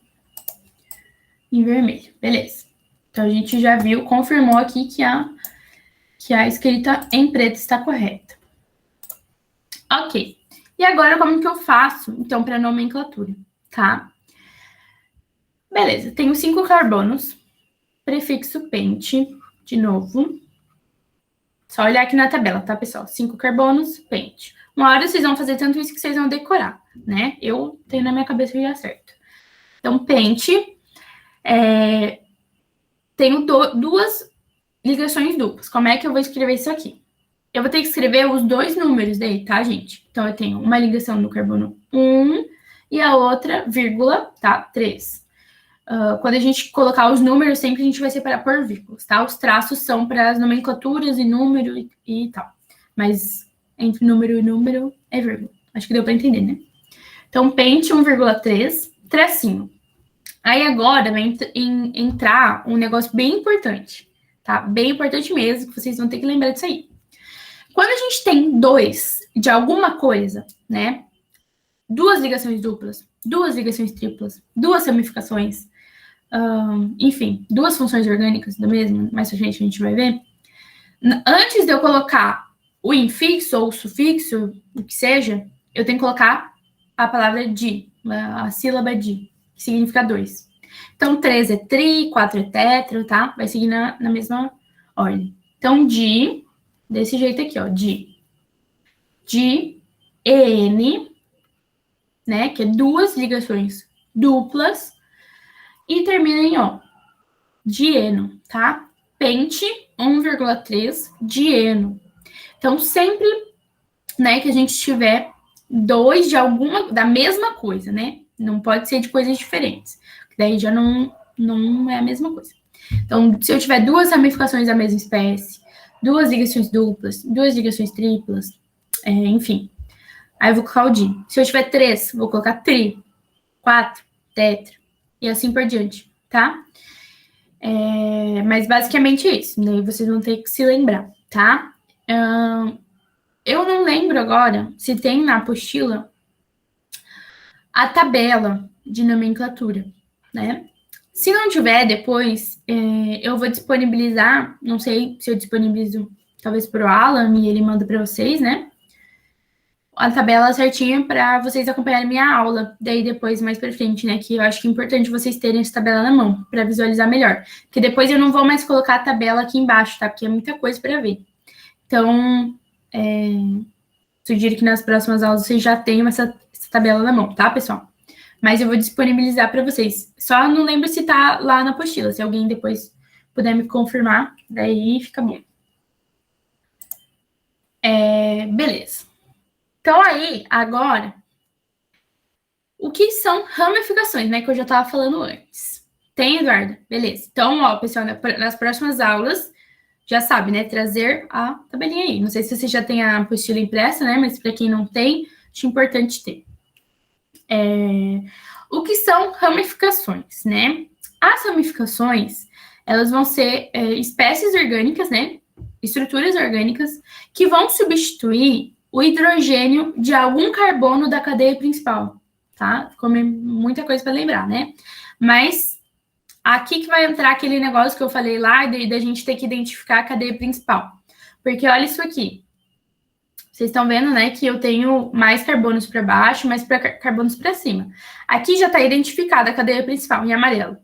em vermelho. Beleza. Então, a gente já viu, confirmou aqui que a escrita em preto está correta. Ok. E agora, como que eu faço, então, para nomenclatura, tá? Beleza. Tenho 5 carbonos. Prefixo pente, de novo. Só olhar aqui na tabela, tá, pessoal? 5 carbonos, pente. Uma hora vocês vão fazer tanto isso que vocês vão decorar, né? Eu tenho na minha cabeça que já certo. Então, pente. Tenho duas ligações duplas. Como é que eu vou escrever isso aqui? Eu vou ter que escrever os dois números daí, tá, gente? Então, eu tenho uma ligação no carbono 1 e a outra, vírgula, tá? 3. Quando a gente colocar os números, sempre a gente vai separar por vírgulas, tá? Os traços são para as nomenclaturas e número e tal. Mas entre número e número é vírgula. Acho que deu para entender, né? Então, pente 1,3, tracinho. Aí agora vai entrar um negócio bem importante, tá? Bem importante mesmo, que vocês vão ter que lembrar disso aí. Quando a gente tem dois de alguma coisa, né? Duas ligações duplas, duas ligações triplas, duas ramificações, enfim, duas funções orgânicas do mesmo, mais pra frente a gente vai ver. Antes de eu colocar o infixo ou o sufixo, o que seja, eu tenho que colocar a palavra di, a sílaba di, que significa 2. Então, 3 é tri, 4 é tetro, tá? Vai seguir na mesma ordem. Então, di, desse jeito aqui, ó, di. Di, en, né, que é duas ligações duplas, e termina em O. Dieno, tá? Pente, 1,3, dieno. Então, sempre, né, que a gente tiver dois de alguma, da mesma coisa, né? Não pode ser de coisas diferentes. Daí já não é a mesma coisa. Então, se eu tiver duas ramificações da mesma espécie, duas ligações duplas, duas ligações triplas, enfim. Aí eu vou colocar o di. Se eu tiver 3, vou colocar tri, 4, tetra, e assim por diante, tá? Mas basicamente é isso. Daí vocês vão ter que se lembrar, tá? Eu não lembro agora se tem na apostila a tabela de nomenclatura, né? Se não tiver, depois eu vou disponibilizar, não sei se eu disponibilizo talvez para o Alan e ele manda para vocês, né? A tabela certinha para vocês acompanharem minha aula, daí depois mais para frente, né? Que eu acho que é importante vocês terem essa tabela na mão para visualizar melhor, porque depois eu não vou mais colocar a tabela aqui embaixo, tá? Porque é muita coisa para ver. Então, sugiro que nas próximas aulas vocês já tenham essa tabela na mão, tá, pessoal? Mas eu vou disponibilizar para vocês. Só não lembro se tá lá na apostila. Se alguém depois puder me confirmar, daí fica bom. Beleza. Então, aí, agora, o que são ramificações, né? Que eu já estava falando antes. Tem, Eduardo? Beleza. Então, ó, pessoal, nas próximas aulas, já sabe, né? Trazer a tabelinha aí. Não sei se você já tem a apostila impressa, né? Mas para quem não tem, acho importante ter. O que são ramificações, né? As ramificações, elas vão ser espécies orgânicas, né? Estruturas orgânicas que vão substituir o hidrogênio de algum carbono da cadeia principal, tá? Como muita coisa para lembrar, né? Mas aqui que vai entrar aquele negócio que eu falei lá da gente ter que identificar a cadeia principal. Porque olha isso aqui. Vocês estão vendo, né, que eu tenho mais carbonos para baixo, mais carbonos para cima. Aqui já está identificada a cadeia principal, em amarelo.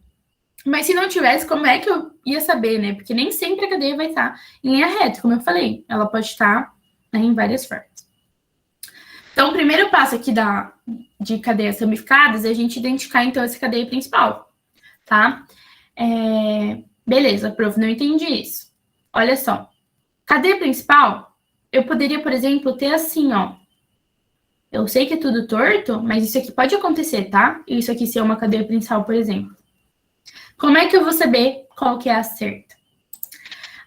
Mas se não tivesse, como é que eu ia saber, né? Porque nem sempre a cadeia vai estar em linha reta, como eu falei. Ela pode estar, né, em várias formas. Então, o primeiro passo aqui de cadeias ramificadas é a gente identificar, então, essa cadeia principal, tá? Beleza, prof, não entendi isso. Olha só. Cadeia principal, eu poderia, por exemplo, ter assim, ó. Eu sei que é tudo torto, mas isso aqui pode acontecer, tá? Isso aqui ser uma cadeia principal, por exemplo. Como é que eu vou saber qual que é a certa?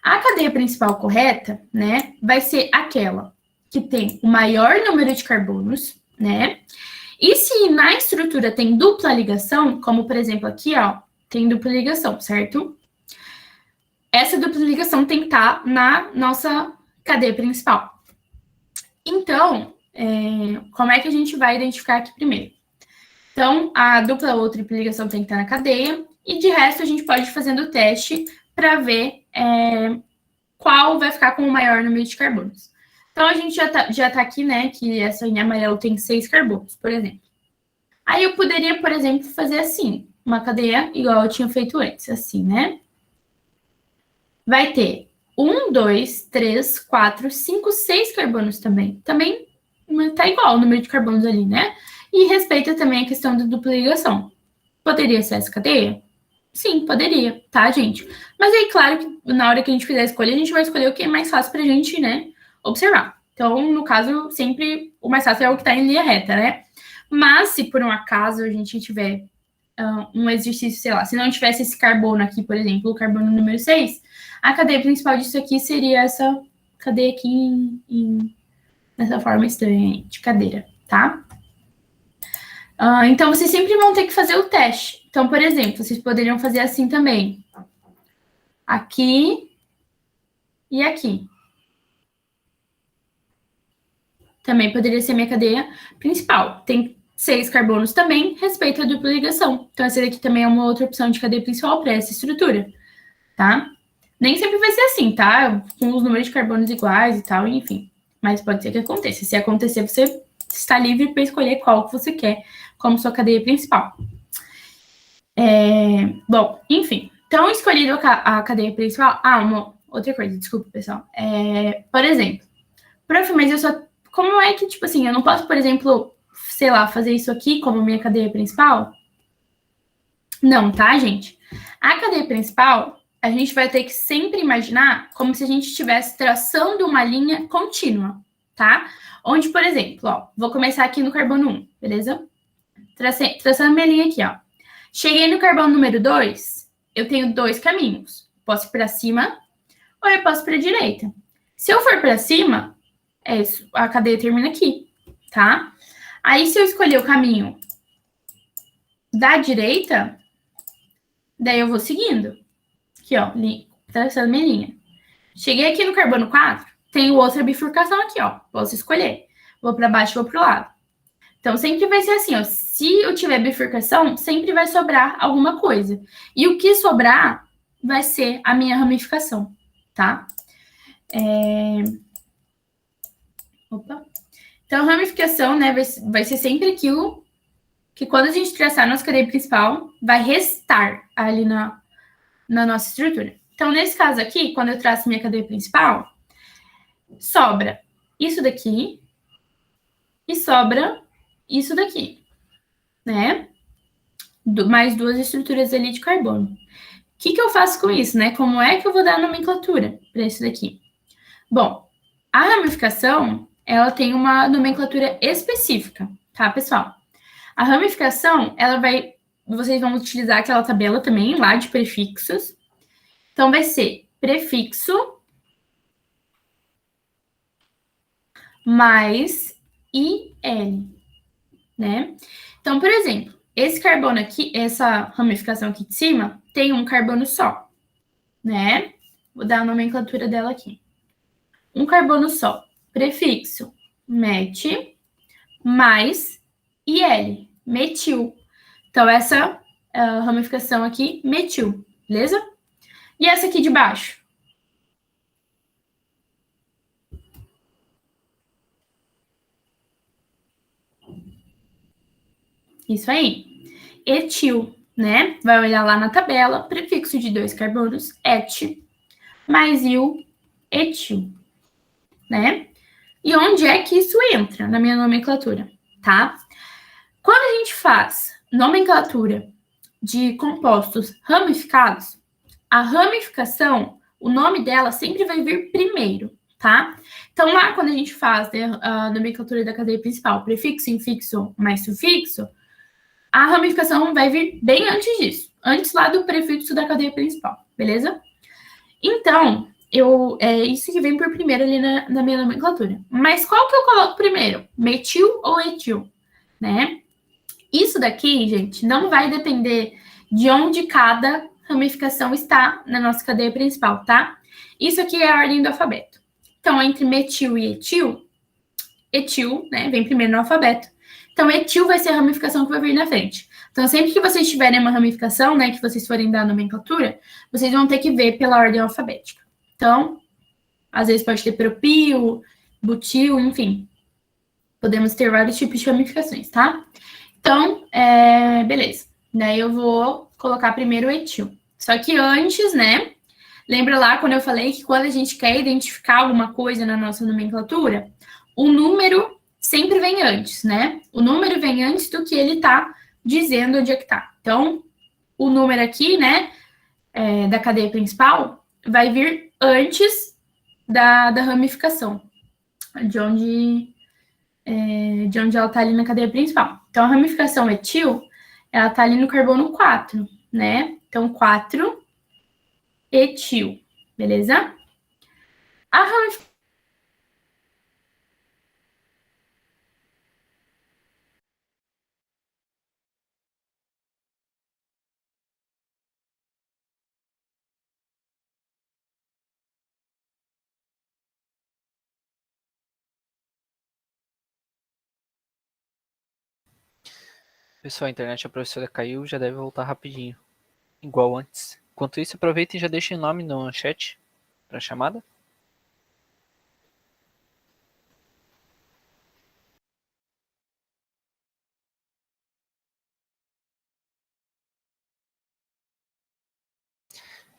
A cadeia principal correta, né, vai ser aquela que tem o maior número de carbonos, né? E se na estrutura tem dupla ligação, como por exemplo aqui, ó, tem dupla ligação, certo? Essa dupla ligação tem que estar na nossa cadeia principal. Então, como é que a gente vai identificar aqui primeiro? Então, a dupla ou tripla ligação tem que estar na cadeia, e de resto a gente pode ir fazendo o teste para ver qual vai ficar com o maior número de carbonos. Então, a gente já tá aqui, né, que essa em amarelo tem 6 carbonos, por exemplo. Aí eu poderia, por exemplo, fazer assim, uma cadeia igual eu tinha feito antes, assim, né? Vai ter 1, 2, 3, 4, 5, 6 carbonos também. Também tá igual o número de carbonos ali, né? E respeita também a questão da dupla ligação. Poderia ser essa cadeia? Sim, poderia, tá, gente? Mas aí, claro que na hora que a gente fizer a escolha, a gente vai escolher o que é mais fácil pra gente, né, observar. Então, no caso, sempre o mais fácil é o que tá em linha reta, né? Mas, se por um acaso a gente tiver um exercício, sei lá, se não tivesse esse carbono aqui, por exemplo, o carbono número 6, a cadeia principal disso aqui seria essa cadeia aqui nessa forma estranha de cadeira, tá? Então, vocês sempre vão ter que fazer o teste. Então, por exemplo, vocês poderiam fazer assim também. Aqui e aqui. Também poderia ser minha cadeia principal. Tem 6 carbonos também, respeito à dupla ligação. Então, essa daqui também é uma outra opção de cadeia principal para essa estrutura, tá? Nem sempre vai ser assim, tá? Com os números de carbonos iguais e tal, enfim. Mas pode ser que aconteça. Se acontecer, você está livre para escolher qual que você quer como sua cadeia principal. Bom, enfim. Então, escolhido a cadeia principal... uma outra coisa, desculpa, pessoal. Por exemplo, prof, mas eu só... Como é que, tipo assim, eu não posso, por exemplo, sei lá, fazer isso aqui como minha cadeia principal? Não, tá, gente? A cadeia principal, a gente vai ter que sempre imaginar como se a gente estivesse traçando uma linha contínua, tá? Onde, por exemplo, ó, vou começar aqui no carbono 1, beleza? Traçando minha linha aqui, ó. Cheguei no carbono número 2, eu tenho 2 caminhos. Posso ir para cima ou eu posso para a direita. Se eu for para cima, a cadeia termina aqui, tá? Aí, se eu escolher o caminho da direita, daí eu vou seguindo. Aqui, ó, traçando minha linha. Cheguei aqui no carbono 4, tenho outra bifurcação aqui, ó. Posso escolher. Vou para baixo, vou para o lado. Então, sempre vai ser assim, ó. Se eu tiver bifurcação, sempre vai sobrar alguma coisa. E o que sobrar vai ser a minha ramificação, tá? Opa. Então, ramificação, né, vai ser sempre aquilo que quando a gente traçar a nossa cadeia principal, vai restar ali na nossa estrutura. Então, nesse caso aqui, quando eu traço minha cadeia principal, sobra isso daqui e sobra isso daqui, né? Mais 2 estruturas ali de carbono. O que eu faço com isso, né? Como é que eu vou dar a nomenclatura para isso daqui? Bom, a ramificação, ela tem uma nomenclatura específica, tá, pessoal? A ramificação, vocês vão utilizar aquela tabela também, lá de prefixos. Então, vai ser prefixo mais IL, né? Então, por exemplo, esse carbono aqui, essa ramificação aqui de cima, tem um carbono só, né? Vou dar a nomenclatura dela aqui. Um carbono só. Prefixo met mais IL, metil. Então, essa ramificação aqui, metil, beleza? E essa aqui de baixo? Isso aí. Etil, né? Vai olhar lá na tabela, prefixo de 2 carbonos, et, mais il, etil, né? E onde é que isso entra na minha nomenclatura, tá? Quando a gente faz nomenclatura de compostos ramificados, a ramificação, o nome dela sempre vai vir primeiro, tá? Então, lá quando a gente faz, né, a nomenclatura da cadeia principal, prefixo, infixo mais sufixo, a ramificação vai vir bem antes disso, antes lá do prefixo da cadeia principal, beleza? Então, é isso que vem por primeiro ali na minha nomenclatura. Mas qual que eu coloco primeiro? Metil ou etil, né? Isso daqui, gente, não vai depender de onde cada ramificação está na nossa cadeia principal, tá? Isso aqui é a ordem do alfabeto. Então, entre metil e etil, né, vem primeiro no alfabeto. Então, etil vai ser a ramificação que vai vir na frente. Então, sempre que vocês tiverem uma ramificação, né, que vocês forem dar a nomenclatura, vocês vão ter que ver pela ordem alfabética. Então, às vezes pode ter propil, butil, enfim. Podemos ter vários tipos de ramificações, tá? Então, beleza. Daí eu vou colocar primeiro o etil. Só que antes, né, lembra lá quando eu falei que quando a gente quer identificar alguma coisa na nossa nomenclatura, o número sempre vem antes, né? O número vem antes do que ele tá dizendo onde é que tá. Então, o número aqui, né, da cadeia principal, vai vir antes da ramificação, de onde ela tá ali na cadeia principal. Então, a ramificação etil, ela tá ali no carbono 4, né? Então, 4, etil, beleza? A ramificação... Pessoal, a internet da professora caiu, já deve voltar rapidinho. Igual antes. Enquanto isso, aproveita e já deixa o nome no chat para a chamada.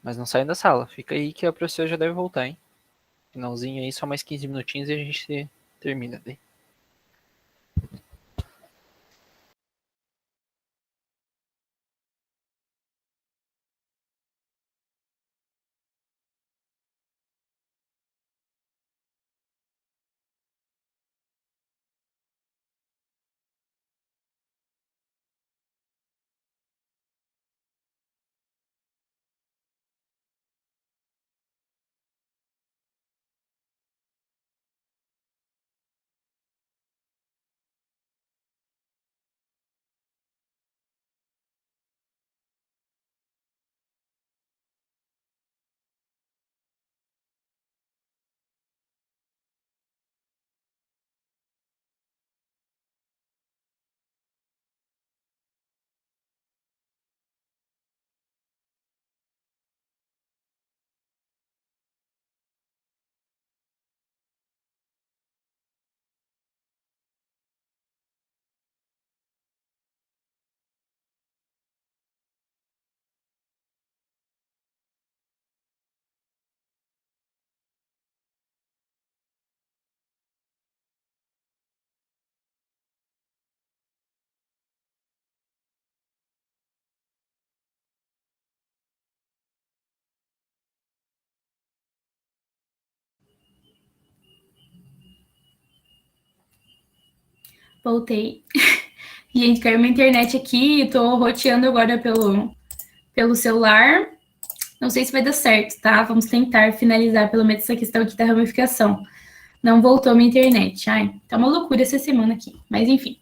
Mas não saiam da sala. Fica aí que a professora já deve voltar, hein? Finalzinho aí, só mais 15 minutinhos e a gente termina daí. Voltei. Gente, caiu minha internet aqui, tô roteando agora pelo celular. Não sei se vai dar certo, tá? Vamos tentar finalizar pelo menos essa questão aqui da ramificação. Não voltou minha internet. Ai, tá uma loucura essa semana aqui. Mas, enfim.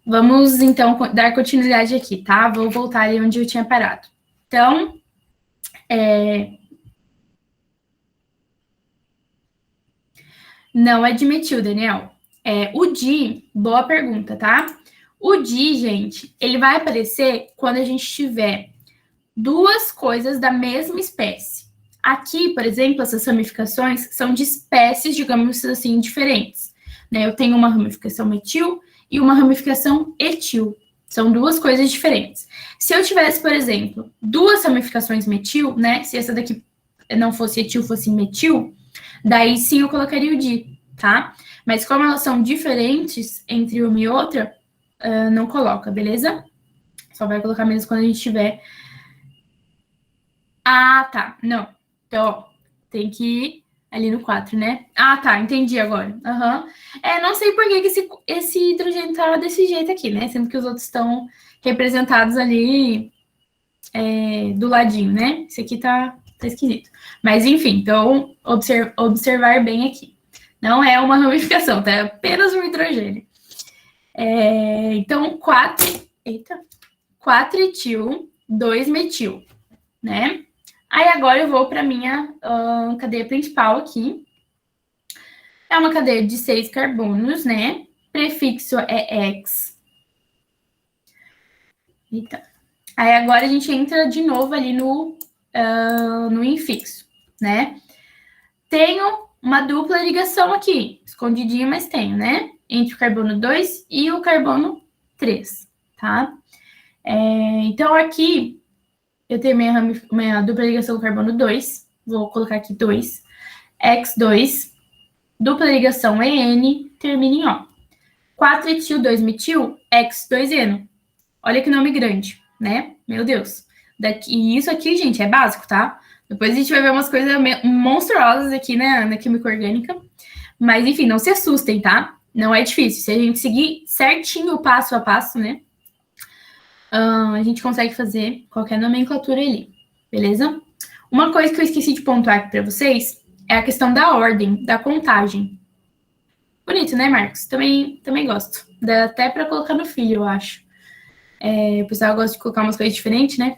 Vamos, então, dar continuidade aqui, tá? Vou voltar ali onde eu tinha parado. Então, não é dimetil, Daniel. O di, boa pergunta, tá? O di, gente, ele vai aparecer quando a gente tiver duas coisas da mesma espécie. Aqui, por exemplo, essas ramificações são de espécies, digamos assim, diferentes. Né? Eu tenho uma ramificação metil e uma ramificação etil, São duas coisas diferentes. Se eu tivesse, por exemplo, duas ramificações metil, né? Se essa daqui não fosse etil, fosse metil, daí sim eu colocaria o di, tá? Mas como elas são diferentes entre uma e outra, não coloca, beleza? Só vai colocar mesmo quando a gente tiver... Ah, tá. Não. Então, ó, tem que ir ali no 4, né? Ah, tá. Entendi agora. Aham. Não sei por que esse hidrogênio tá desse jeito aqui, né? Sendo que os outros estão representados ali do ladinho, né? Esse aqui tá esquisito. Mas, enfim. Então, observar bem aqui. Não é uma ramificação, tá? É apenas um hidrogênio. Então, 4 etil, 2 metil, né? Aí agora eu vou para minha cadeia principal aqui. É uma cadeia de 6 carbonos, né? Prefixo é X. Eita. Aí agora a gente entra de novo ali no infixo, né? Tenho uma dupla ligação aqui, escondidinha, mas tenho, né? Entre o carbono 2 e o carbono 3, tá? Então aqui eu tenho minha dupla ligação do carbono 2, vou colocar aqui 2, X2, dupla ligação EN, termina em O. 4-etil, 2-metil, X2-eno. Olha que nome grande, né? Meu Deus. E isso aqui, gente, é básico, tá? Depois a gente vai ver umas coisas monstruosas aqui na química orgânica. Mas, enfim, não se assustem, tá? Não é difícil. Se a gente seguir certinho o passo a passo, né? A gente consegue fazer qualquer nomenclatura ali, beleza? Uma coisa que eu esqueci de pontuar aqui para vocês é a questão da ordem, da contagem. Bonito, né, Marcos? Também gosto. Dá até para colocar no filho, eu acho. O pessoal gosta de colocar umas coisas diferentes, né?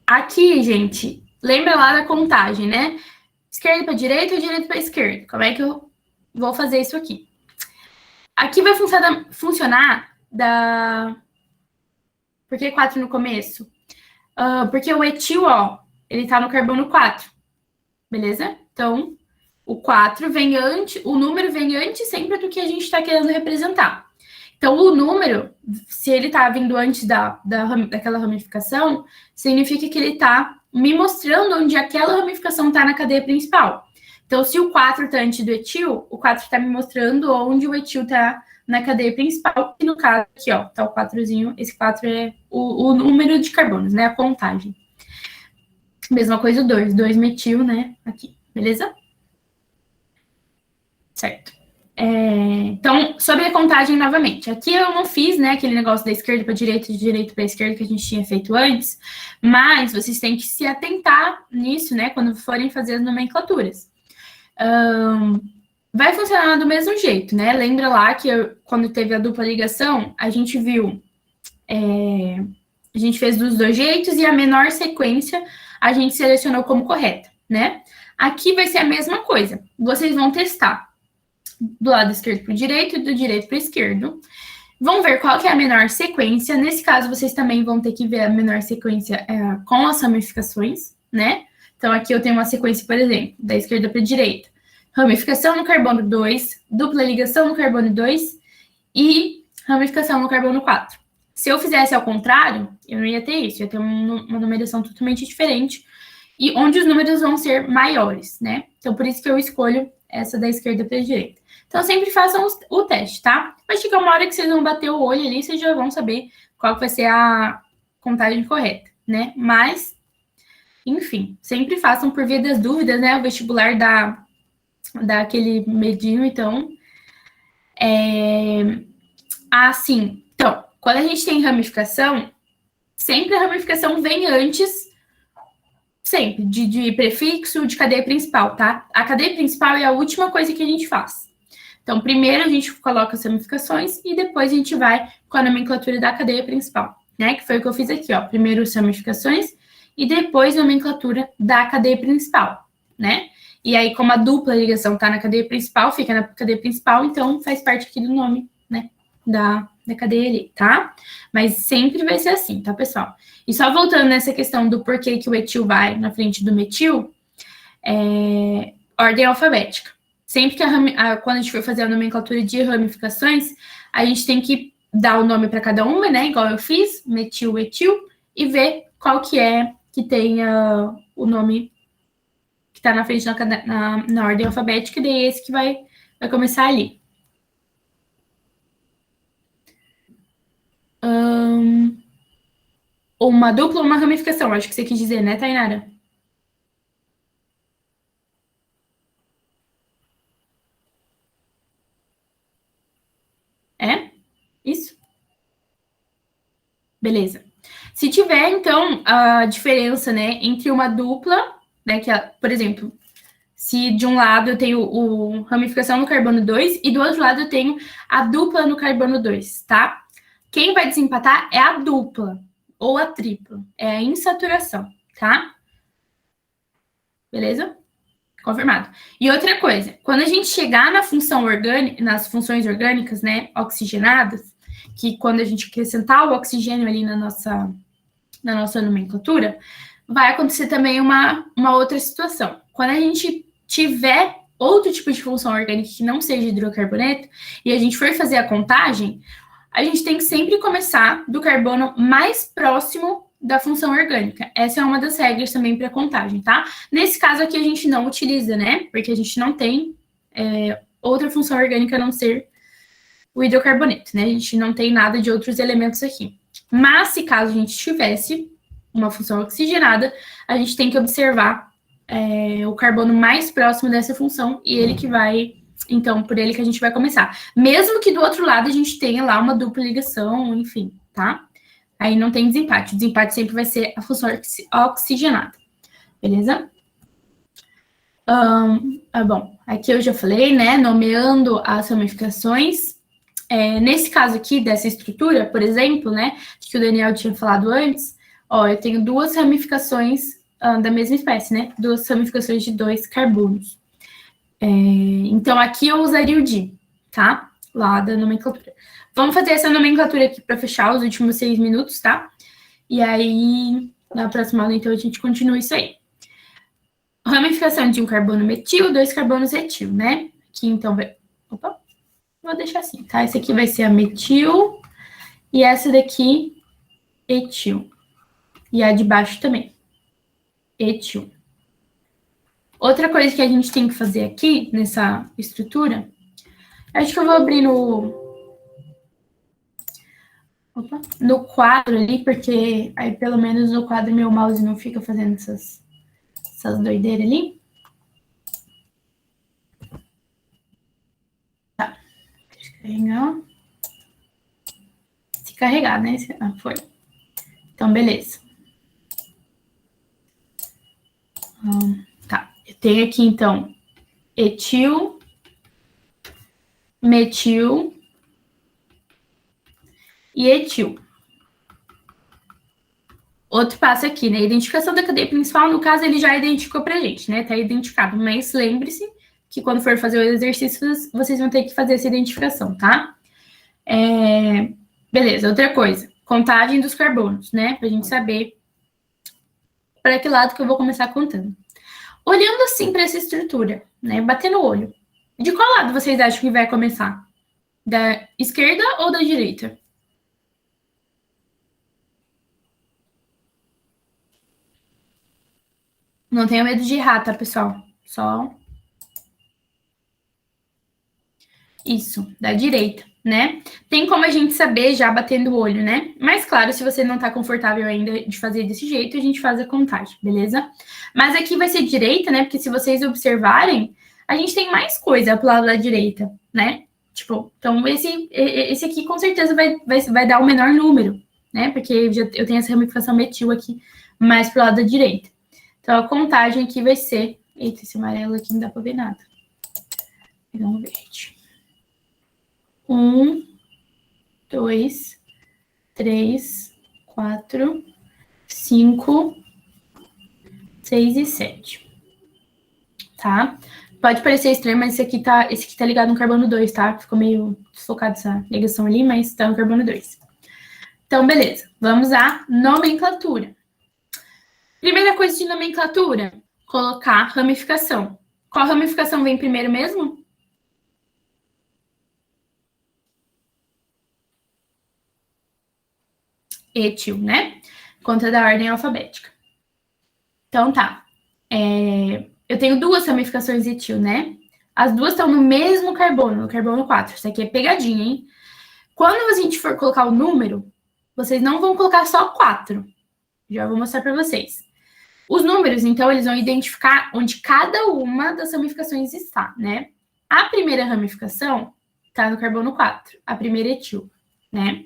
Aqui, gente, lembra lá da contagem, né? Esquerda para direita ou direita para esquerda? Como é que eu vou fazer isso aqui? Aqui vai funcionar Por que 4 no começo? Porque o etil, ó, ele tá no carbono 4. Beleza? Então, o 4 vem antes, o número vem antes sempre do que a gente tá querendo representar. Então, o número, se ele tá vindo antes daquela ramificação, significa que ele tá me mostrando onde aquela ramificação tá na cadeia principal. Então, se o 4 tá antes do etil, o 4 tá me mostrando onde o etil tá na cadeia principal, e no caso aqui, ó, tá o 4zinho, esse 4 é o número de carbonos, né, a contagem. Mesma coisa o 2 metil, né, aqui, beleza? Certo. Então, sobre a contagem novamente, aqui eu não fiz, né, aquele negócio da esquerda para direita, de direita para esquerda que a gente tinha feito antes, mas vocês têm que se atentar nisso, né, quando forem fazer as nomenclaturas. Vai funcionar do mesmo jeito, né? Lembra lá que quando teve a dupla ligação, a gente viu... a gente fez dos dois jeitos e a menor sequência a gente selecionou como correta, né? Aqui vai ser a mesma coisa. Vocês vão testar do lado esquerdo para o direito e do direito para o esquerdo. Vão ver qual que é a menor sequência. Nesse caso, vocês também vão ter que ver a menor sequência com as ramificações, né? Então, aqui eu tenho uma sequência, por exemplo, da esquerda para a direita. Ramificação no carbono 2, dupla ligação no carbono 2 e ramificação no carbono 4. Se eu fizesse ao contrário, eu não ia ter isso, ia ter uma numeração totalmente diferente, e onde os números vão ser maiores, né? Então, por isso que eu escolho essa da esquerda para a direita. Então, sempre façam o teste, tá? Vai chegar uma hora que vocês vão bater o olho ali, vocês já vão saber qual vai ser a contagem correta, né? Mas, enfim, sempre façam por via das dúvidas, né? O vestibular dá aquele medinho, então... Assim, então, quando a gente tem ramificação, sempre a ramificação vem antes, sempre, de prefixo, de cadeia principal, tá? A cadeia principal é a última coisa que a gente faz. Então, primeiro a gente coloca as ramificações e depois a gente vai com a nomenclatura da cadeia principal, né? Que foi o que eu fiz aqui, ó. Primeiro as ramificações e depois a nomenclatura da cadeia principal, né? E aí, como a dupla ligação tá na cadeia principal, fica na cadeia principal, então faz parte aqui do nome, né? Da cadeia ali, tá? Mas sempre vai ser assim, tá, pessoal? E só voltando nessa questão do porquê que o etil vai na frente do metil, ordem alfabética. Sempre que quando a gente for fazer a nomenclatura de ramificações, a gente tem que dar o nome para cada uma, né? Igual eu fiz, metil, etil, e ver qual que é que tenha o nome que está na frente na ordem alfabética, e daí esse que vai começar ali. Uma dupla ou uma ramificação, acho que você quis dizer, né, Tainara? É? Isso? Beleza. Se tiver, então, a diferença, né, entre uma dupla, né, que, por exemplo, se de um lado eu tenho o ramificação no carbono 2 e do outro lado eu tenho a dupla no carbono 2, tá? Quem vai desempatar é a dupla ou a tripla, é a insaturação, tá? Beleza? Confirmado. E outra coisa, quando a gente chegar na função orgânica, nas funções orgânicas, né, oxigenadas, que quando a gente acrescentar o oxigênio ali na nossa nomenclatura, vai acontecer também uma outra situação. Quando a gente tiver outro tipo de função orgânica que não seja hidrocarboneto, e a gente for fazer a contagem, a gente tem que sempre começar do carbono mais próximo da função orgânica. Essa é uma das regras também para contagem, tá? Nesse caso aqui a gente não utiliza, né? Porque a gente não tem outra função orgânica a não ser o hidrocarboneto, né? A gente não tem nada de outros elementos aqui. Mas se caso a gente tivesse uma função oxigenada, a gente tem que observar o carbono mais próximo dessa função e ele que vai, então, por ele que a gente vai começar. Mesmo que do outro lado a gente tenha lá uma dupla ligação, enfim, tá? Aí não tem desempate. O desempate sempre vai ser a função oxigenada. Beleza? Bom, aqui eu já falei, né? Nomeando as ramificações. Nesse caso aqui, dessa estrutura, por exemplo, né? Que o Daniel tinha falado antes, ó, eu tenho duas ramificações da mesma espécie, né? Duas ramificações de 2 carbonos. Então, aqui eu usaria o di, tá? Lá da nomenclatura. Vamos fazer essa nomenclatura aqui para fechar os últimos 6 minutos, tá? E aí, na próxima aula, então, a gente continua isso aí. Ramificação de um carbono metil, 2 carbonos etil, né? Aqui, então, vai... Opa! Vou deixar assim, tá? Esse aqui vai ser a metil e essa daqui, etil. E a de baixo também, etil. Outra coisa que a gente tem que fazer aqui, nessa estrutura, acho que eu vou abrir no quadro ali, porque aí pelo menos no quadro meu mouse não fica fazendo essas doideiras ali. Tá. Deixa eu carregar. Se carregar, né? Foi. Então, beleza. Tá. Eu tenho aqui, então, etil, metil e etil. Outro passo aqui, né? Identificação da cadeia principal, no caso, ele já identificou pra gente, né? Tá identificado. Mas lembre-se que quando for fazer o exercício, vocês vão ter que fazer essa identificação, tá? Beleza, outra coisa. Contagem dos carbonos, né? Pra gente saber para que lado que eu vou começar contando. Olhando assim para essa estrutura, né? Batendo o olho. De qual lado vocês acham que vai começar? Da esquerda ou da direita? Não tenha medo de errar, tá, pessoal? Só... Isso, da direita, né? Tem como a gente saber já batendo o olho, né? Mas, claro, se você não tá confortável ainda de fazer desse jeito, a gente faz a contagem, beleza? Mas aqui vai ser direita, né? Porque se vocês observarem, a gente tem mais coisa pro lado da direita, né? Tipo, então esse aqui com certeza vai dar o menor número, né? Porque eu tenho essa ramificação metil aqui mais pro lado da direita. Então, a contagem aqui vai ser... Eita, esse amarelo aqui não dá pra ver nada. Vou pegar um verde. 1, 2, 3, 4, 5, 6 e 7. Tá? Pode parecer estranho, mas esse aqui tá ligado no carbono 2, tá? Ficou meio desfocado essa ligação ali, mas tá no carbono 2. Então, beleza. Vamos à nomenclatura. Primeira coisa de nomenclatura, colocar ramificação. Qual ramificação vem primeiro mesmo? etil, né? Conta da ordem alfabética. Então, tá. Eu tenho duas ramificações etil, né? As duas estão no mesmo carbono, no carbono 4. Isso aqui é pegadinha, hein? Quando a gente for colocar o número, vocês não vão colocar só 4. Já vou mostrar para vocês. Os números, então, eles vão identificar onde cada uma das ramificações está, né? A primeira ramificação está no carbono 4, a primeira etil, né?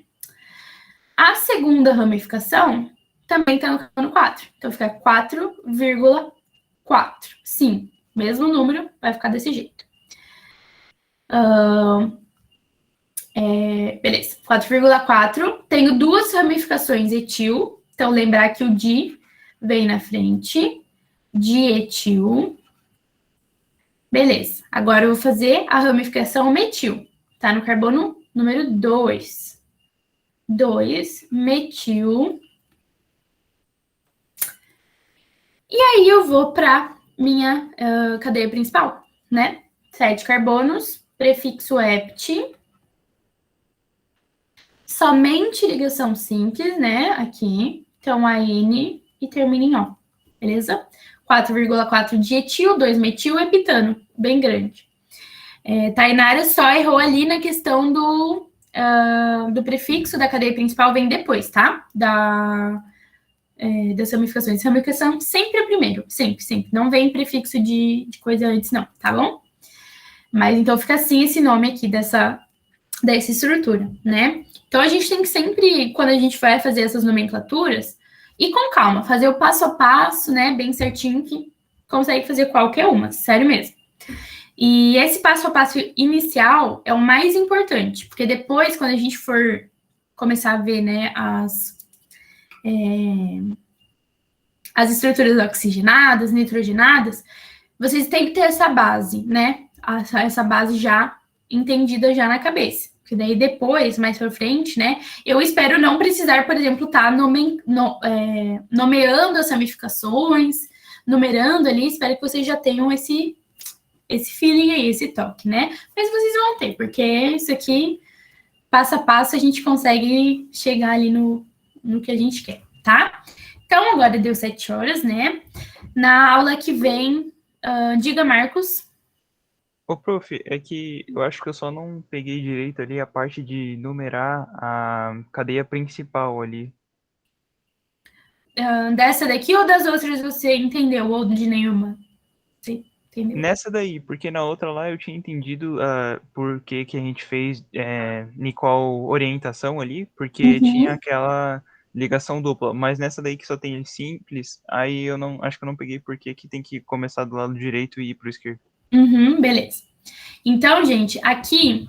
A segunda ramificação também está no carbono 4. Então, fica 4,4. Sim, mesmo número, vai ficar desse jeito. Beleza, 4,4. Tenho duas ramificações etil. Então, lembrar que o di vem na frente. Dietil. Beleza. Agora eu vou fazer a ramificação metil. Tá no carbono número 2. 2, metil. E aí eu vou para minha cadeia principal, né? 7 carbonos, prefixo hept. Somente ligação simples, né? Aqui. Então, AN e termina em O. Beleza? 4,4 dietil, 2 metil, heptano. Bem grande. Tainara só errou ali na questão do prefixo da cadeia principal, vem depois, tá? Das ramificações. Ramificação sempre é primeiro. Sempre, sempre. Não vem prefixo de coisa antes, não. Tá bom? Mas então fica assim esse nome aqui dessa estrutura, né? Então, a gente tem que sempre, quando a gente vai fazer essas nomenclaturas, ir com calma, fazer o passo a passo, né, bem certinho, que consegue fazer qualquer uma, sério mesmo. E esse passo a passo inicial é o mais importante, porque depois, quando a gente for começar a ver, né, as estruturas oxigenadas, nitrogenadas, vocês têm que ter essa base, né, essa base já entendida já na cabeça. Porque daí depois, mais pra frente, né, eu espero não precisar, por exemplo, estar nomeando as ramificações, numerando ali, espero que vocês já tenham esse feeling aí, esse toque, né? Mas vocês vão ter, porque isso aqui, passo a passo, a gente consegue chegar ali no que a gente quer, tá? Então, agora deu 7 horas, né? Na aula que vem, diga, Marcos. Ô, prof, é que eu acho que eu só não peguei direito ali a parte de numerar a cadeia principal ali. Dessa daqui ou das outras você entendeu? Ou de nenhuma? Você entendeu? Nessa daí, porque na outra lá eu tinha entendido por que a gente fez em qual orientação ali, porque tinha aquela ligação dupla, mas nessa daí que só tem simples, aí eu não acho que eu não peguei por que tem que começar do lado direito e ir pro esquerdo. Beleza. Então, gente, aqui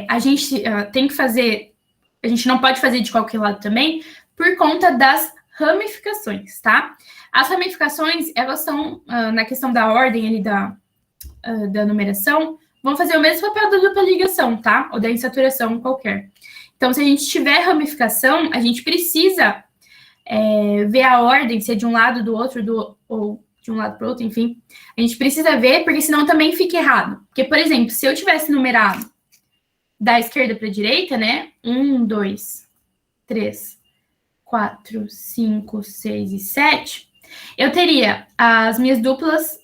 a gente tem que fazer, a gente não pode fazer de qualquer lado também, por conta das ramificações, tá? As ramificações, elas são, na questão da ordem ali da numeração, vão fazer o mesmo papel da dupla ligação, tá? Ou da insaturação qualquer. Então, se a gente tiver ramificação, a gente precisa ver a ordem, se é de um lado, do outro, ou de um lado para o outro, enfim. A gente precisa ver, porque senão também fica errado. Porque, por exemplo, se eu tivesse numerado da esquerda para a direita, né? 1, 2, 3, 4, 5, 6 e 7, eu teria as minhas duplas,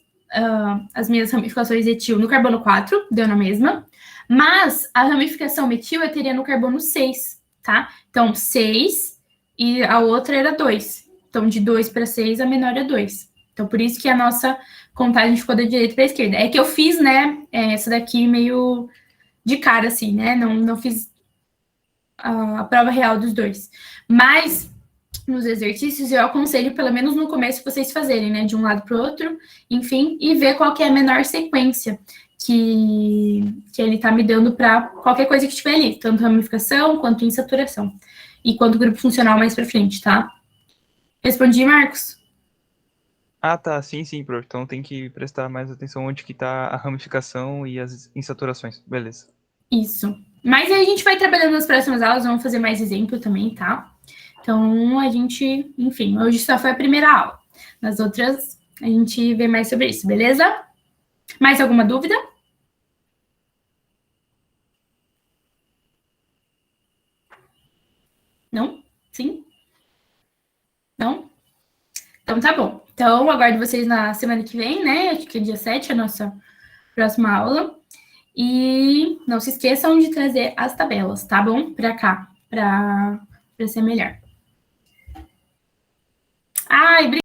as minhas ramificações etil no carbono 4, deu na mesma, mas a ramificação metil eu teria no carbono 6, tá? Então, 6 e a outra era 2. Então, de 2 para 6, a menor é 2. Então, por isso que a nossa contagem ficou da direita para a esquerda. É que eu fiz, né, essa daqui meio de cara, assim, né? Não fiz a prova real dos dois. Mas, nos exercícios, eu aconselho, pelo menos no começo, vocês fazerem, né? De um lado para o outro, enfim, e ver qual que é a menor sequência que ele está me dando para qualquer coisa que estiver ali. Tanto ramificação, quanto insaturação. E quanto grupo funcional mais para frente, tá? Respondi, Marcos? Ah, tá, sim, prof. Então tem que prestar mais atenção onde que tá a ramificação e as insaturações. Beleza. Isso. Mas aí a gente vai trabalhando nas próximas aulas, vamos fazer mais exemplo também, tá? Então, a gente, enfim, hoje só foi a primeira aula. Nas outras, a gente vê mais sobre isso, beleza? Mais alguma dúvida? Não? Sim? Não? Então tá bom. Então, aguardo vocês na semana que vem, né? Acho que é dia 7 a nossa próxima aula. E não se esqueçam de trazer as tabelas, tá bom? Para cá, para ser melhor. Ai,